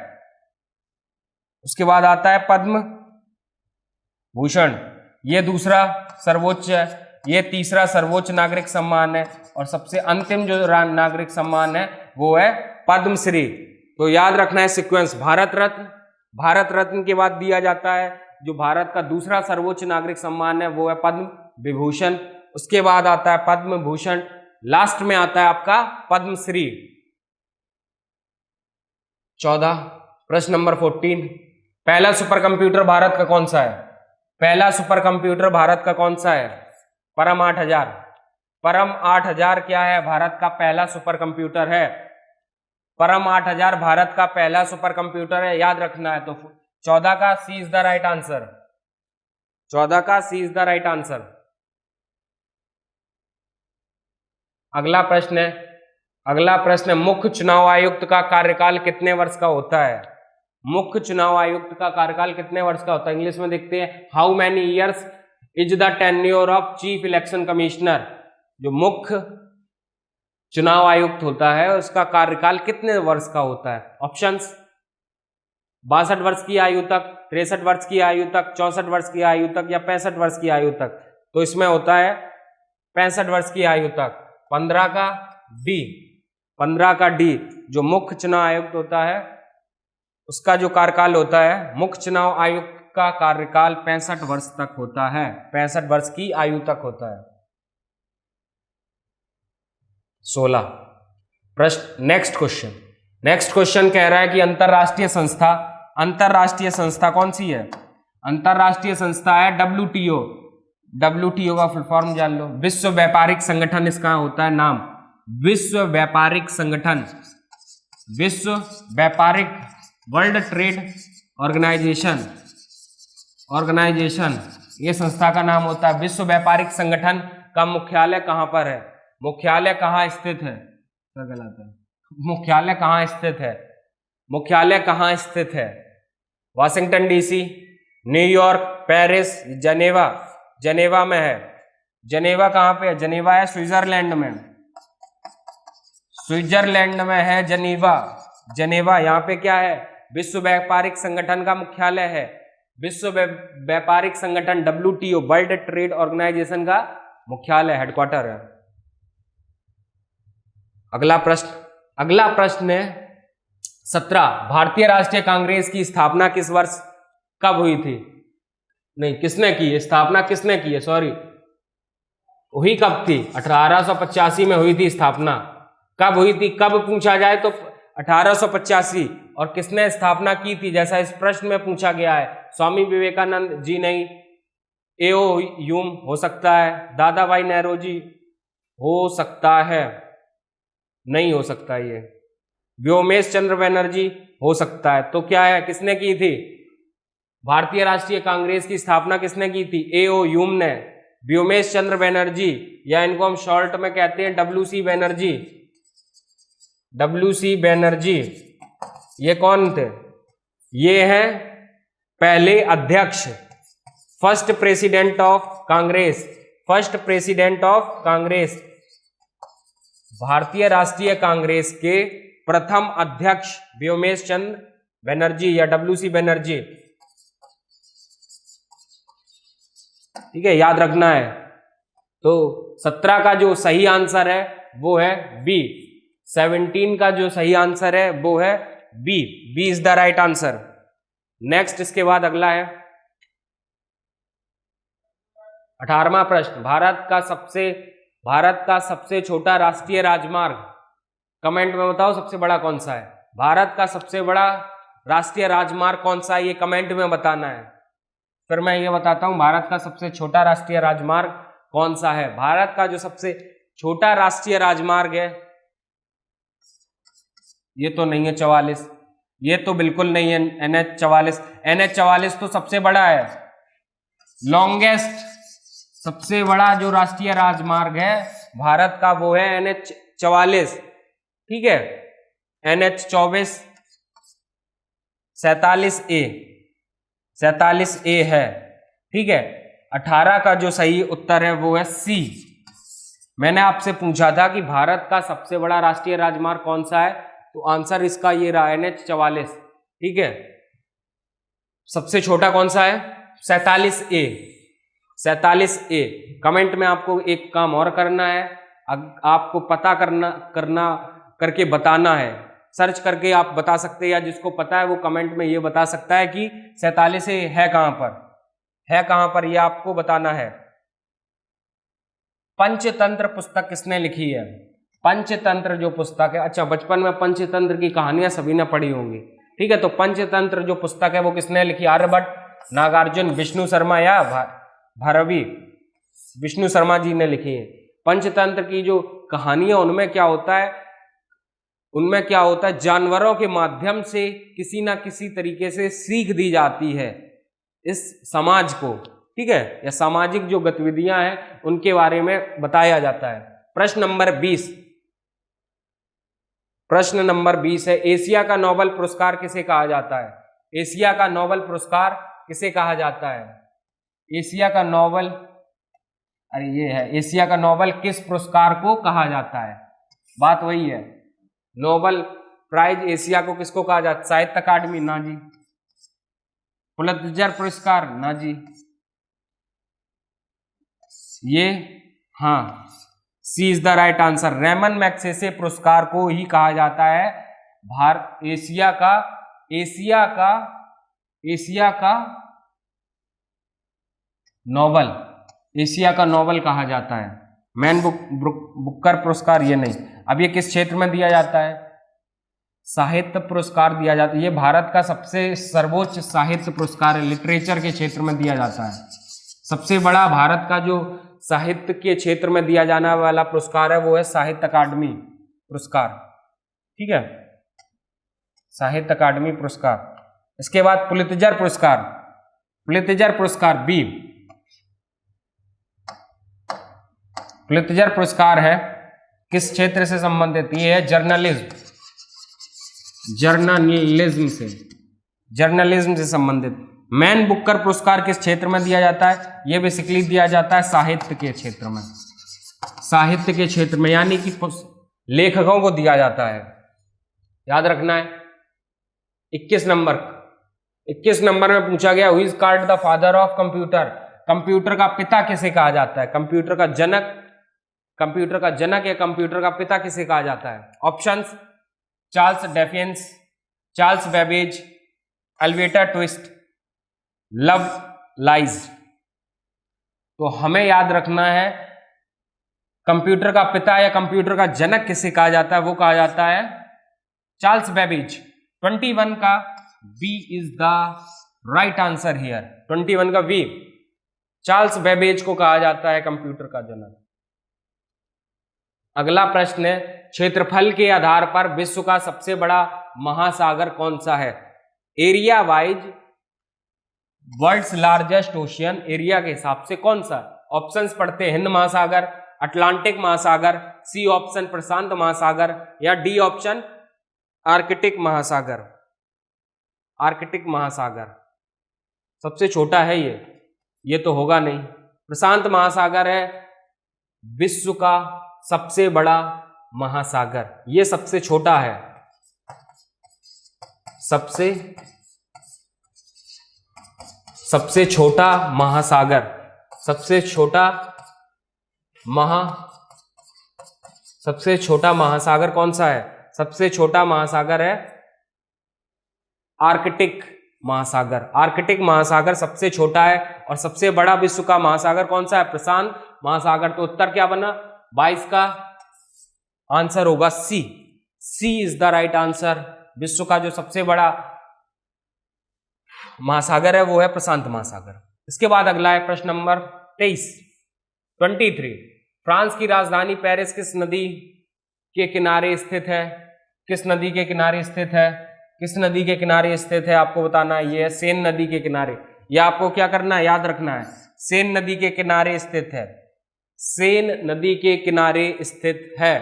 उसके बाद आता है पद्म भूषण, ये दूसरा सर्वोच्च है। ये तीसरा सर्वोच्च नागरिक सम्मान है, और सबसे अंतिम जो नागरिक सम्मान है वो है पद्मश्री। तो याद रखना है सीक्वेंस, भारत रत्न के बाद दिया जाता है जो भारत का दूसरा सर्वोच्च नागरिक सम्मान है वो है पद्म विभूषण। उसके बाद आता है पद्म भूषण, लास्ट में आता है आपका पद्मश्री। 14 प्रश्न नंबर 14। पहला सुपर कंप्यूटर भारत का कौन सा है, पहला सुपर कंप्यूटर भारत का कौन सा है, परम 8000 क्या है, भारत का पहला सुपर कंप्यूटर है। परम 8000 भारत का पहला सुपर कंप्यूटर है, याद रखना है। तो 14 का सी इज द राइट आंसर, 14 का सी इज द राइट आंसर। अगला प्रश्न है मुख्य चुनाव आयुक्त का कार्यकाल कितने वर्ष का होता है। मुख्य चुनाव आयुक्त का कार्यकाल कितने वर्ष का होता है, इंग्लिश में देखते हैं how many years is the tenure of chief election commissioner, जो मुख्य चुनाव आयुक्त होता है उसका कार्यकाल कितने वर्ष का होता है? ऑप्शंस 62 वर्ष की आयु तक, 63 वर्ष की आयु तक, 64 वर्ष की आयु तक या 65 वर्ष की आयु तक। तो इसमें होता है 65 वर्ष की आयु तक। 15 का डी जो मुख्य चुनाव आयुक्त होता है उसका जो कार्यकाल होता है, मुख्य चुनाव आयुक्त का कार्यकाल 65 वर्ष तक होता है, 65 वर्ष की आयु तक होता है। 16 प्रश्न। नेक्स्ट क्वेश्चन कह रहा है कि अंतरराष्ट्रीय संस्था कौन सी है? अंतरराष्ट्रीय संस्था है WTO। WTO का फुल फॉर्म जान लो, विश्व व्यापारिक संगठन इसका होता है नाम, विश्व व्यापारिक संगठन, विश्व व्यापारिक, वर्ल्ड ट्रेड ऑर्गेनाइजेशन, ये संस्था का नाम होता है। विश्व व्यापारिक संगठन का मुख्यालय कहां पर है? मुख्यालय कहां स्थित है? गलत है। मुख्यालय कहां स्थित है? वाशिंगटन DC, न्यूयॉर्क, पेरिस, जनेवा में है। जनेवा कहां पे है? जनेवा है स्विट्जरलैंड में है जनेवा। यहाँ पे क्या है? विश्व व्यापारिक संगठन का मुख्यालय है। विश्व व्यापारिक संगठन WTO, वर्ल्ड ट्रेड ऑर्गेनाइजेशन का मुख्यालय, हेडक्वार्टर है। अगला प्रश्न है 17। भारतीय राष्ट्रीय कांग्रेस की स्थापना किस वर्ष कब हुई थी? नहीं, किसने की? स्थापना किसने की है? सॉरी, हुई कब थी? 1885 में हुई थी स्थापना। कब हुई थी? कब पूछा जाए तो 1885। और किसने स्थापना की थी जैसा इस प्रश्न में पूछा गया है? स्वामी विवेकानंद जी नहीं, A.O. ह्यूम हो सकता है, दादा भाई नेहरू हो सकता है, नहीं हो सकता ये, व्योमेश चंद्र बनर्जी हो सकता है। तो क्या है, किसने की थी? भारतीय राष्ट्रीय कांग्रेस की स्थापना किसने की थी? A.O. ह्यूम ने। व्योमेश चंद्र बनर्जी, या इनको हम शॉर्ट में कहते हैं WC बनर्जी, ये कौन थे? ये हैं पहले अध्यक्ष, फर्स्ट प्रेसिडेंट ऑफ कांग्रेस, भारतीय राष्ट्रीय कांग्रेस के प्रथम अध्यक्ष व्योमेश चंद्र बनर्जी या WC बनर्जी। ठीक है, याद रखना है। तो 17 का जो सही आंसर है वो है बी। 17 का जो सही आंसर है वो है B is the right answer. Next, इसके बाद अगला है 18वां प्रश्न। भारत का सबसे छोटा राष्ट्रीय राजमार्ग, कमेंट में बताओ सबसे बड़ा कौन सा है? भारत का सबसे बड़ा राष्ट्रीय राजमार्ग कौन सा है, ये कमेंट में बताना है। फिर मैं ये बताता हूं भारत का सबसे छोटा राष्ट्रीय राजमार्ग कौन सा है। भारत का जो सबसे छोटा राष्ट्रीय राजमार्ग है, ये तो नहीं है 44, ये तो बिल्कुल नहीं है NH44 तो सबसे बड़ा है, लॉन्गेस्ट, सबसे बड़ा जो राष्ट्रीय राजमार्ग है भारत का वो है NH44। ठीक है, NH24 47A है। ठीक है, 18 का जो सही उत्तर है वो है सी। मैंने आपसे पूछा था कि भारत का सबसे बड़ा राष्ट्रीय राजमार्ग कौन सा है, तो आंसर इसका ये रहा NH44। ठीक है, सबसे छोटा कौन सा है? 47A। कमेंट में आपको एक काम और करना है, आपको पता करके बताना है, सर्च करके आप बता सकते हैं, या जिसको पता है वो कमेंट में ये बता सकता है कि 47A है कहां पर, ये आपको बताना है। पंचतंत्र पुस्तक किसने लिखी है? पंचतंत्र जो पुस्तक है, अच्छा बचपन में पंचतंत्र की कहानियां सभी ने पढ़ी होंगी। ठीक है, तो पंचतंत्र जो पुस्तक है वो किसने लिखी? आर्यभट्ट, नागार्जुन, विष्णु शर्मा या भारवी? विष्णु शर्मा जी ने लिखी है। पंचतंत्र की जो कहानियां उनमें क्या होता है, जानवरों के माध्यम से किसी ना किसी तरीके से सीख दी जाती है इस समाज को। ठीक है, या सामाजिक जो गतिविधियां हैं उनके बारे में बताया जाता है। प्रश्न नंबर 20 है, एशिया का नोबेल पुरस्कार किसे कहा जाता है? एशिया का नोबेल पुरस्कार किसे कहा जाता है? एशिया का नोबेल, अरे ये है, एशिया का नोबेल किस पुरस्कार को कहा जाता है? बात वही है, नोबेल प्राइज एशिया को किसको कहा जाता है? साहित्य अकादमी? ना जी। पुलित्जर पुरस्कार? ना जी। ये, हाँ, C is the right answer. Ramon Magsaysay पुरस्कार को ही कहा जाता है एशिया का नोबेल, एशिया का नोबेल कहा जाता है। मैन बुकर पुरस्कार ये नहीं। अब ये किस क्षेत्र में दिया जाता है? साहित्य पुरस्कार दिया जाता है। ये भारत का सबसे सर्वोच्च साहित्य पुरस्कार है, लिटरेचर के क्षेत्र में दिया जाता है। सबसे बड़ा भारत का जो साहित्य के क्षेत्र में दिया जाने वाला पुरस्कार है वो है साहित्य अकादमी पुरस्कार, ठीक है, साहित्य अकादमी पुरस्कार। इसके बाद पुलित्जर पुरस्कार, पुलित्जर पुरस्कार बी, पुलित्जर पुरस्कार है किस क्षेत्र से संबंधित? ये है जर्नलिज्म से संबंधित। मैन बुकर पुरस्कार किस क्षेत्र में दिया जाता है? ये बेसिकली दिया जाता है साहित्य के क्षेत्र में, साहित्य के क्षेत्र में, यानी कि लेखकों को दिया जाता है। याद रखना है। 21 नंबर में पूछा गया, who is called the father of computer? Computer का पिता किसे कहा जाता है? कंप्यूटर का जनक या कंप्यूटर का पिता किसे कहा जाता है? ऑप्शंस: चार्ल्स डेफियंस, Charles Babbage, Oliver Twist, Lovelace. तो हमें याद रखना है कंप्यूटर का पिता या कंप्यूटर का जनक किसे कहा जाता है? वो कहा जाता है चार्ल्स बेबेज। 21 का B is the right answer here. 21 का बी, चार्ल्स बेबेज को कहा जाता है कंप्यूटर का जनक। अगला प्रश्न है, क्षेत्रफल के आधार पर विश्व का सबसे बड़ा महासागर कौन सा है? Area wise world's largest ocean, area के हिसाब से कौन सा? ऑप्शंस पढ़ते हैं, हिंद महासागर, अटलांटिक महासागर, सी ऑप्शन प्रशांत महासागर, या डी ऑप्शन आर्कटिक महासागर। आर्कटिक महासागर सबसे छोटा है ये तो होगा नहीं। प्रशांत महासागर है विश्व का सबसे बड़ा महासागर, ये सबसे छोटा है, सबसे छोटा महासागर, सबसे छोटा महासागर कौन सा है? सबसे छोटा महासागर है आर्कटिक महासागर। आर्कटिक महासागर सबसे छोटा है। और सबसे बड़ा विश्व का महासागर कौन सा है? प्रशांत महासागर। तो उत्तर क्या बना? 22 का आंसर होगा सी। सी इज द राइट आंसर। विश्व का जो सबसे बड़ा महासागर है वो है प्रशांत महासागर। इसके बाद अगला है प्रश्न नंबर 23। फ्रांस की राजधानी पेरिस किस नदी के किनारे स्थित है? किस नदी के किनारे स्थित है? किस नदी के किनारे स्थित है आपको बताना है। ये है सेन नदी के किनारे। ये आपको क्या करना है? याद रखना है। सेन नदी के किनारे स्थित है। सेन नदी के किनारे स्थित है।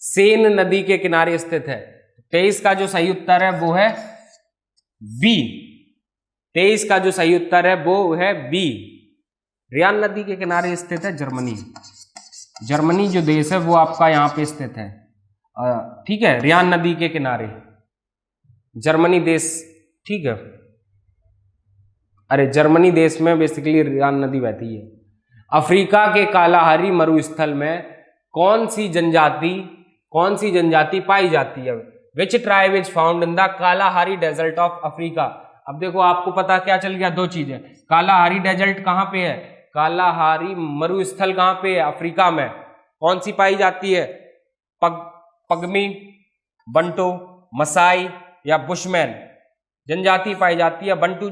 सेन नदी के किनारे स्थित है। 23 का जो सही उत्तर है वो है बी। 23 का जो सही उत्तर है वो है बी। रियान नदी के किनारे स्थित है जर्मनी। जर्मनी जो देश है वो आपका यहाँ पे स्थित है, ठीक है, रियान नदी के किनारे जर्मनी देश, ठीक है। अरे जर्मनी देश में बेसिकली रियान नदी बहती है। अफ्रीका के कालाहारी मरुस्थल में कौन सी जनजाति पाई जाती है? Which tribe is found in the Kalahari desert of Africa. अब देखो आपको पता क्या चल गया, दो चीजें। कालाहारी डेजर्ट कहाँ पे है? कालाहारी मरुस्थल कहाँ पे है? अफ्रीका में। कौन सी पाई जाती है? पगमी, बंटो, मसाई या बुशमैन जनजाति पाई जाती है। बंटू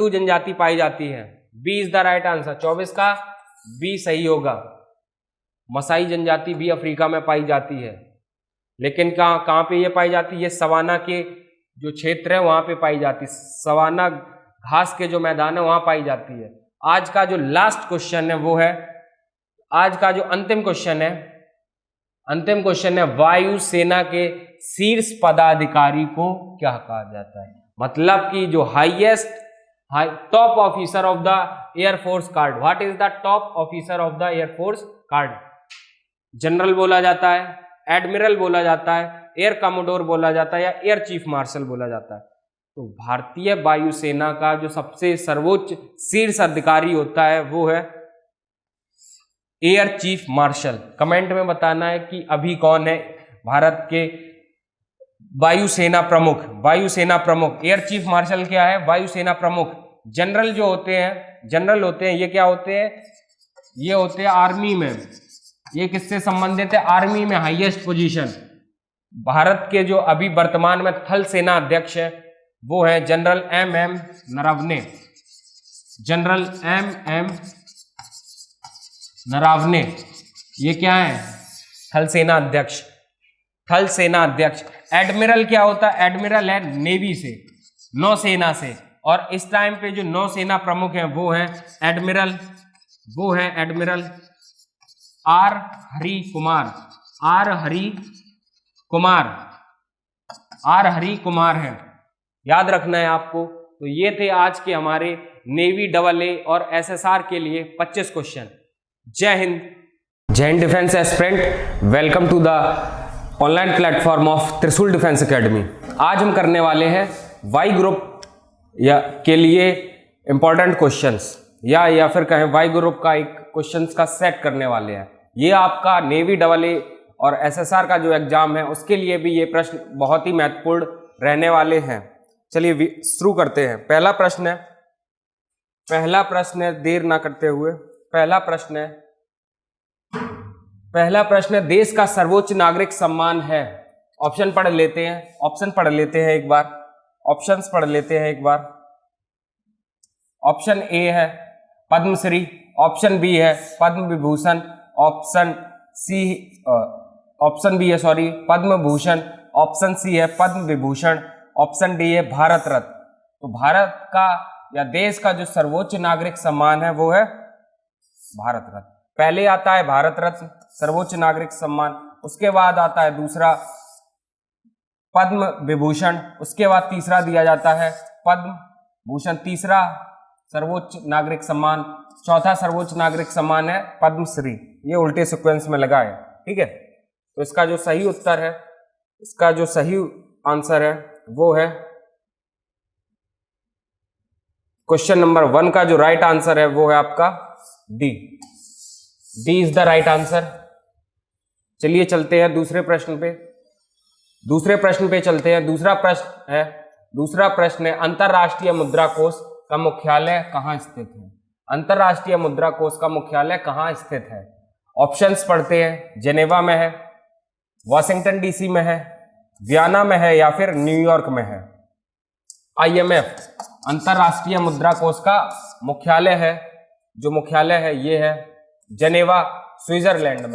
जनजाति पाई जाती है। B is the right answer. 24 का बी सही होगा। मसाई जनजाति भी अफ्रीका में पाई जाती है, लेकिन कहाँ पे ये पाई जाती है? ये सवाना के जो क्षेत्र है वहां पे पाई जाती है। सवाना घास के जो मैदान है वहां पाई जाती है। आज का जो लास्ट क्वेश्चन है वो है, आज का जो अंतिम क्वेश्चन है, वायुसेना के शीर्ष पदाधिकारी को क्या कहा जाता है? मतलब कि जो top officer of the air force card, what is the top officer of the air force card? General बोला जाता है, एडमिरल बोला जाता है, एयर कमोडोर बोला जाता है या एयर चीफ मार्शल बोला जाता है। तो भारतीय वायुसेना का जो सबसे सर्वोच्च शीर्ष अधिकारी होता है वो है एयर चीफ मार्शल। कमेंट में बताना है कि अभी कौन है भारत के वायुसेना प्रमुख। वायुसेना प्रमुख, एयर चीफ मार्शल क्या है? वायुसेना प्रमुख। जनरल जो होते हैं ये क्या होते हैं? ये होते हैं आर्मी में। ये किससे संबंधित है? आर्मी में हाईएस्ट पोजीशन। भारत के जो अभी वर्तमान में थल सेना अध्यक्ष है वो है general M Naravane. General M Naravane ये क्या है? थल सेना अध्यक्ष। थल सेना अध्यक्ष। एडमिरल क्या होता है? एडमिरल है नेवी से, नौसेना से। और इस टाइम पे जो नौसेना प्रमुख है वो है एडमिरल आर हरि कुमार है। याद रखना है आपको। तो ये थे आज के हमारे नेवी AA और SSR के लिए 25 क्वेश्चन। जय हिंद defence aspirant, welcome to the online platform of Trishul defence academy. आज हम करने वाले हैं वाई ग्रुप के लिए इंपॉर्टेंट क्वेश्चंस या फिर कहें वाई ग्रुप का एक क्वेश्चंस का सेट करने वाले हैं। ये आपका नेवी AA और SSR का जो एग्जाम है उसके लिए भी ये प्रश्न बहुत ही महत्वपूर्ण रहने वाले हैं। चलिए शुरू करते हैं। पहला प्रश्न है देर ना करते हुए। पहला प्रश्न है देश का सर्वोच्च नागरिक सम्मान है। ऑप्शन पढ़ लेते हैं एक बार। ऑप्शन ए है पद्मश्री, ऑप्शन बी है पद्म विभूषण, ऑप्शन बी है पद्म भूषण, ऑप्शन सी है पद्म विभूषण, ऑप्शन डी है भारत रत्न। तो भारत का या देश का जो सर्वोच्च नागरिक सम्मान है वो है भारत रत्न। पहले आता है भारत रत्न सर्वोच्च नागरिक सम्मान, उसके बाद आता है दूसरा पद्म विभूषण, उसके बाद तीसरा दिया जाता है पद्म भूषण, तीसरा सर्वोच्च नागरिक सम्मान, चौथा सर्वोच्च नागरिक सम्मान है पद्मश्री। ये उल्टे सीक्वेंस में लगा है, ठीक है। तो इसका जो सही आंसर है वो है क्वेश्चन नंबर 1 का जो राइट आंसर है वो है आपका D is the right answer. चलिए चलते हैं दूसरे प्रश्न पे चलते हैं। दूसरा प्रश्न है अंतरराष्ट्रीय मुद्रा कोष का मुख्यालय कहाँ स्थित है? अंतरराष्ट्रीय मुद्रा कोष का मुख्यालय कहाँ स्थित है? ऑप्शंस पढ़ते हैं। जेनेवा में है, वाशिंगटन DC में है, वियना में है या फिर न्यूयॉर्क में है। IMF अंतरराष्ट्रीय मुद्रा कोष का मुख्यालय है ये है जेनेवा स्विट्जरलैंड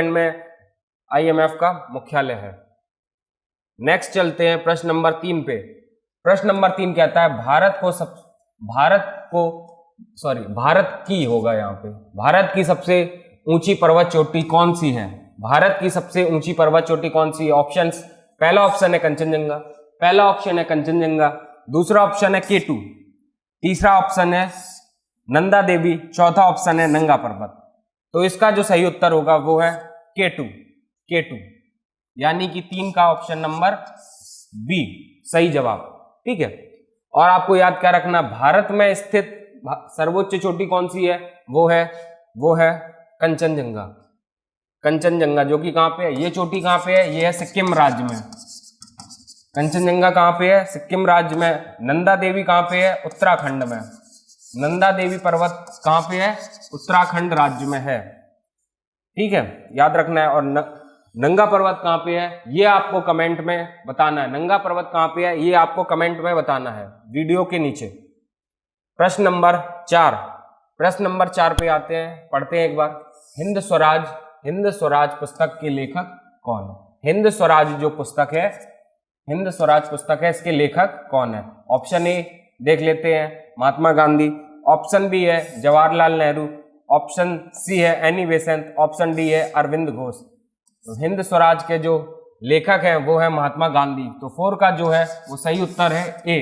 में IMF का मुख्यालय है। नेक्स्ट चलते हैं प्रश्न नंबर 3 पे। प्रश्न नंबर 3 कहता है भारत की सबसे ऊंची पर्वत चोटी कौन सी है? ऑप्शंस, पहला ऑप्शन है कंचनजंगा, दूसरा ऑप्शन है K2, तीसरा ऑप्शन है नंदा देवी, चौथा ऑप्शन है नंगा पर्वत। तो इसका जो सही उत्तर होगा वो है K2, यानी कि 3 का ऑप्शन नंबर बी सही जवाब, ठीक है। और आपको याद क्या रखना, भारत में स्थित सर्वोच्च चोटी कौन सी है? वो है कंचनजंगा, जो कि कहाँ पे है? ये चोटी कहाँ पे है? ये है सिक्किम राज्य में। कंचनजंगा कहाँ पे है? सिक्किम राज्य में। नंदा देवी कहाँ पे है? उत्तराखंड में। नंदा देवी पर्वत कहाँ पे है? उत्तराखंड राज्य में है, ठीक है, याद रखना है। और नंगा पर्वत कहाँ पे है ये आपको कमेंट में बताना है। नंगा पर्वत कहाँ पे है ये आपको कमेंट में बताना है वीडियो के नीचे। प्रश्न नंबर 4 पे आते हैं, पढ़ते हैं एक बार। हिंद स्वराज पुस्तक के लेखक कौन है? हिंद स्वराज पुस्तक है इसके लेखक कौन है? ऑप्शन ए देख लेते हैं महात्मा गांधी, ऑप्शन बी है जवाहरलाल नेहरू, ऑप्शन सी है एनी बेसेंट, ऑप्शन डी है अरविंद घोष। तो हिंद स्वराज के जो लेखक हैं वो है महात्मा गांधी। तो 4 का जो है वो सही उत्तर है ए।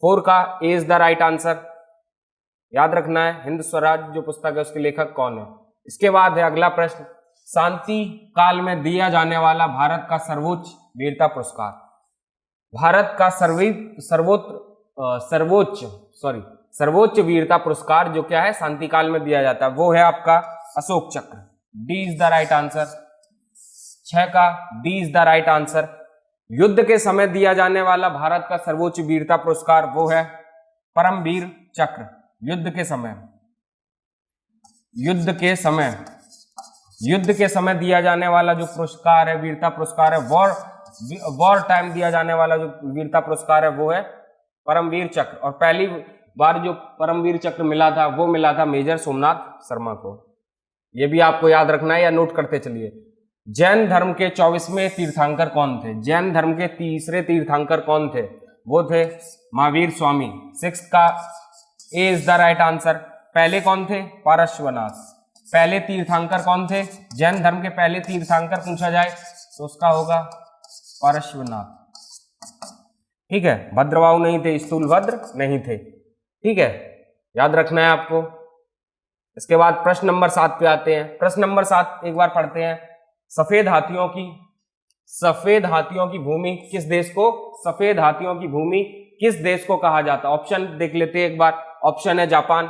4 का ए इज द राइट आंसर। याद रखना है हिंद स्वराज जो पुस्तक है उसके लेखक कौन है। इसके बाद है अगला प्रश्न, शांति काल में दिया जाने वाला भारत का सर्वोच्च वीरता पुरस्कार। भारत का सर्वोच्च वीरता पुरस्कार जो क्या है शांति काल में दिया जाता है वो है आपका अशोक चक्र। D is the right answer. 6 का D is the right answer. युद्ध के समय दिया जाने वाला भारत का सर्वोच्च वीरता पुरस्कार वो है परमवीर चक्र। युद्ध के समय दिया जाने वाला जो पुरस्कार है वीरता पुरस्कार है वॉर टाइम दिया जाने वाला जो वीरता पुरस्कार है वो है परमवीर चक्र। और पहली बार जो परमवीर चक्र मिला था वो मिला था मेजर सोमनाथ शर्मा को। ये भी आपको याद रखना है या नोट करते चलिए। जैन धर्म के 24वें तीर्थंकर कौन थे? जैन धर्म के तीसरे तीर्थंकर कौन थे? वो थे महावीर स्वामी। 6 का ए इज द राइट आंसर। पहले कौन थे? पारश्वनाथ। पहले तीर्थंकर कौन थे? जैन धर्म के पहले तीर्थंकर पूछा जाए तो उसका होगा पारश्वनाथ। ठीक है, भद्रवाहु नहीं थे, स्थूलभद्र नहीं थे। ठीक है, याद रखना है आपको। इसके बाद प्रश्न नंबर 7 पे आते हैं। प्रश्न नंबर 7 एक बार पढ़ते हैं। सफेद हाथियों की भूमि किस देश को? सफेद हाथियों की भूमि किस देश को कहा जाता है? ऑप्शन देख लेते हैं एक बार। ऑप्शन है जापान,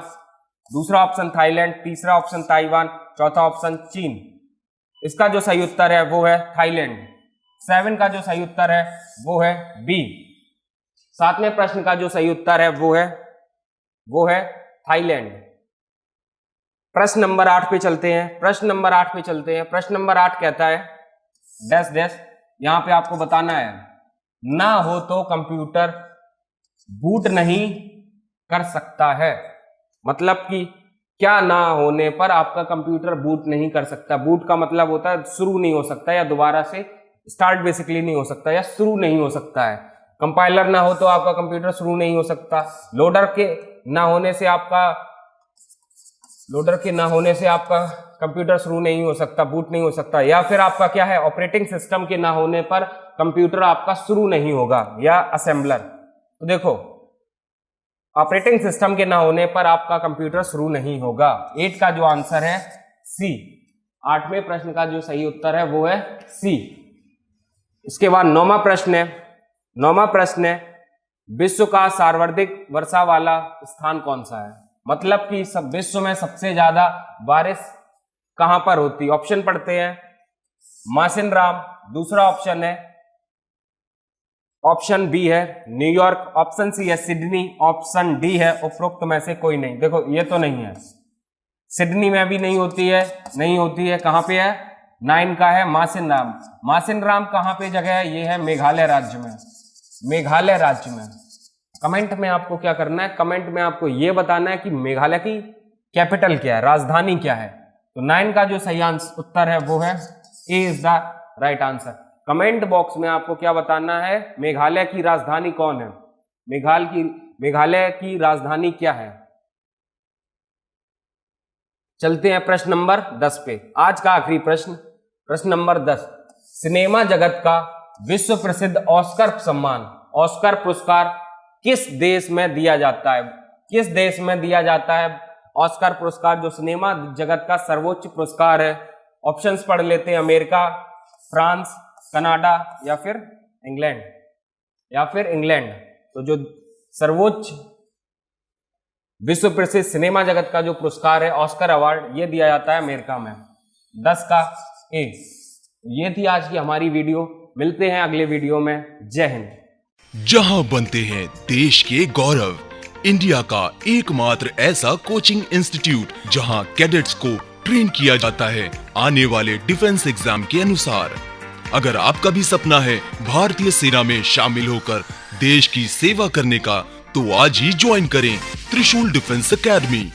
दूसरा ऑप्शन थाईलैंड, तीसरा ऑप्शन ताइवान, चौथा ऑप्शन चीन। इसका जो सही उत्तर है वो है थाईलैंड। 7 का जो सही उत्तर है वो है बी। 7वें प्रश्न का जो सही उत्तर है वो है थाईलैंड। प्रश्न नंबर 8 पे चलते हैं। प्रश्न नंबर 8 कहता है डैश डैश। यहां पे आपको बताना है ना हो तो कंप्यूटर बूट नहीं कर सकता है। मतलब कि क्या ना होने पर आपका कंप्यूटर बूट नहीं कर सकता। बूट का मतलब होता है शुरू नहीं हो सकता या दोबारा से स्टार्ट बेसिकली नहीं हो सकता या शुरू नहीं हो सकता है। कंपाइलर ना हो तो आपका कंप्यूटर शुरू नहीं हो सकता। लोडर के ना होने से आपका कंप्यूटर शुरू नहीं हो सकता, बूट नहीं हो सकता। या फिर आपका क्या है, ऑपरेटिंग सिस्टम के ना होने पर कंप्यूटर आपका शुरू नहीं होगा, या असेंबलर। तो देखो, ऑपरेटिंग सिस्टम के ना होने पर आपका कंप्यूटर शुरू नहीं होगा। 8 का जो आंसर है सी। 8वें प्रश्न का जो सही उत्तर है वो है सी। इसके बाद 9वां प्रश्न है विश्व का सर्वाधिक वर्षा वाला स्थान कौन सा है? मतलब कि सब विश्व में सबसे ज्यादा बारिश कहां पर होती? ऑप्शन पढ़ते हैं। मासिनराम, दूसरा ऑप्शन बी है न्यूयॉर्क, ऑप्शन सी है सिडनी, ऑप्शन डी है उपरोक्त में से कोई नहीं। देखो ये तो नहीं है, सिडनी में भी नहीं होती है। कहां पे है? 9 का है मासिनराम। मासिनराम कहां पे जगह है? ये है मेघालय राज्य में। कमेंट में आपको क्या करना है? कमेंट में आपको ये बताना है कि मेघालय की कैपिटल क्या है, राजधानी क्या है। तो 9 का जो सही उत्तर है वो है A is the right answer. Comment box में आपको क्या बताना है? मेघालय की राजधानी कौन है? मेघालय की राजधानी क्या है? चलते हैं प्रश्न नंबर 10 पे। आज का आखिरी प्रश्न नंबर 10। सिनेमा जगत का विश्व प्रसिद्ध ऑस्कर सम्मान, ऑस्कर पुरस्कार किस देश में दिया जाता है? ऑस्कर पुरस्कार जो सिनेमा जगत का सर्वोच्च पुरस्कार है। ऑप्शंस पढ़ लेते हैं। अमेरिका, फ्रांस, कनाडा या फिर इंग्लैंड। तो जो सर्वोच्च विश्व प्रसिद्ध सिनेमा जगत का जो पुरस्कार है ऑस्कर अवार्ड, ये दिया जाता है अमेरिका में। 10 का ए। ये थी आज की हमारी वीडियो। मिलते हैं अगले वीडियो में। जय हिंद। जहां बनते हैं देश के गौरव, इंडिया का एकमात्र ऐसा कोचिंग इंस्टीट्यूट जहां कैडेट्स को ट्रेन किया जाता है आने वाले डिफेंस एग्जाम के अनुसार। अगर आपका भी सपना है भारतीय सेना में शामिल होकर देश की सेवा करने का, तो आज ही ज्वाइन करें त्रिशूल डिफेंस एकेडमी।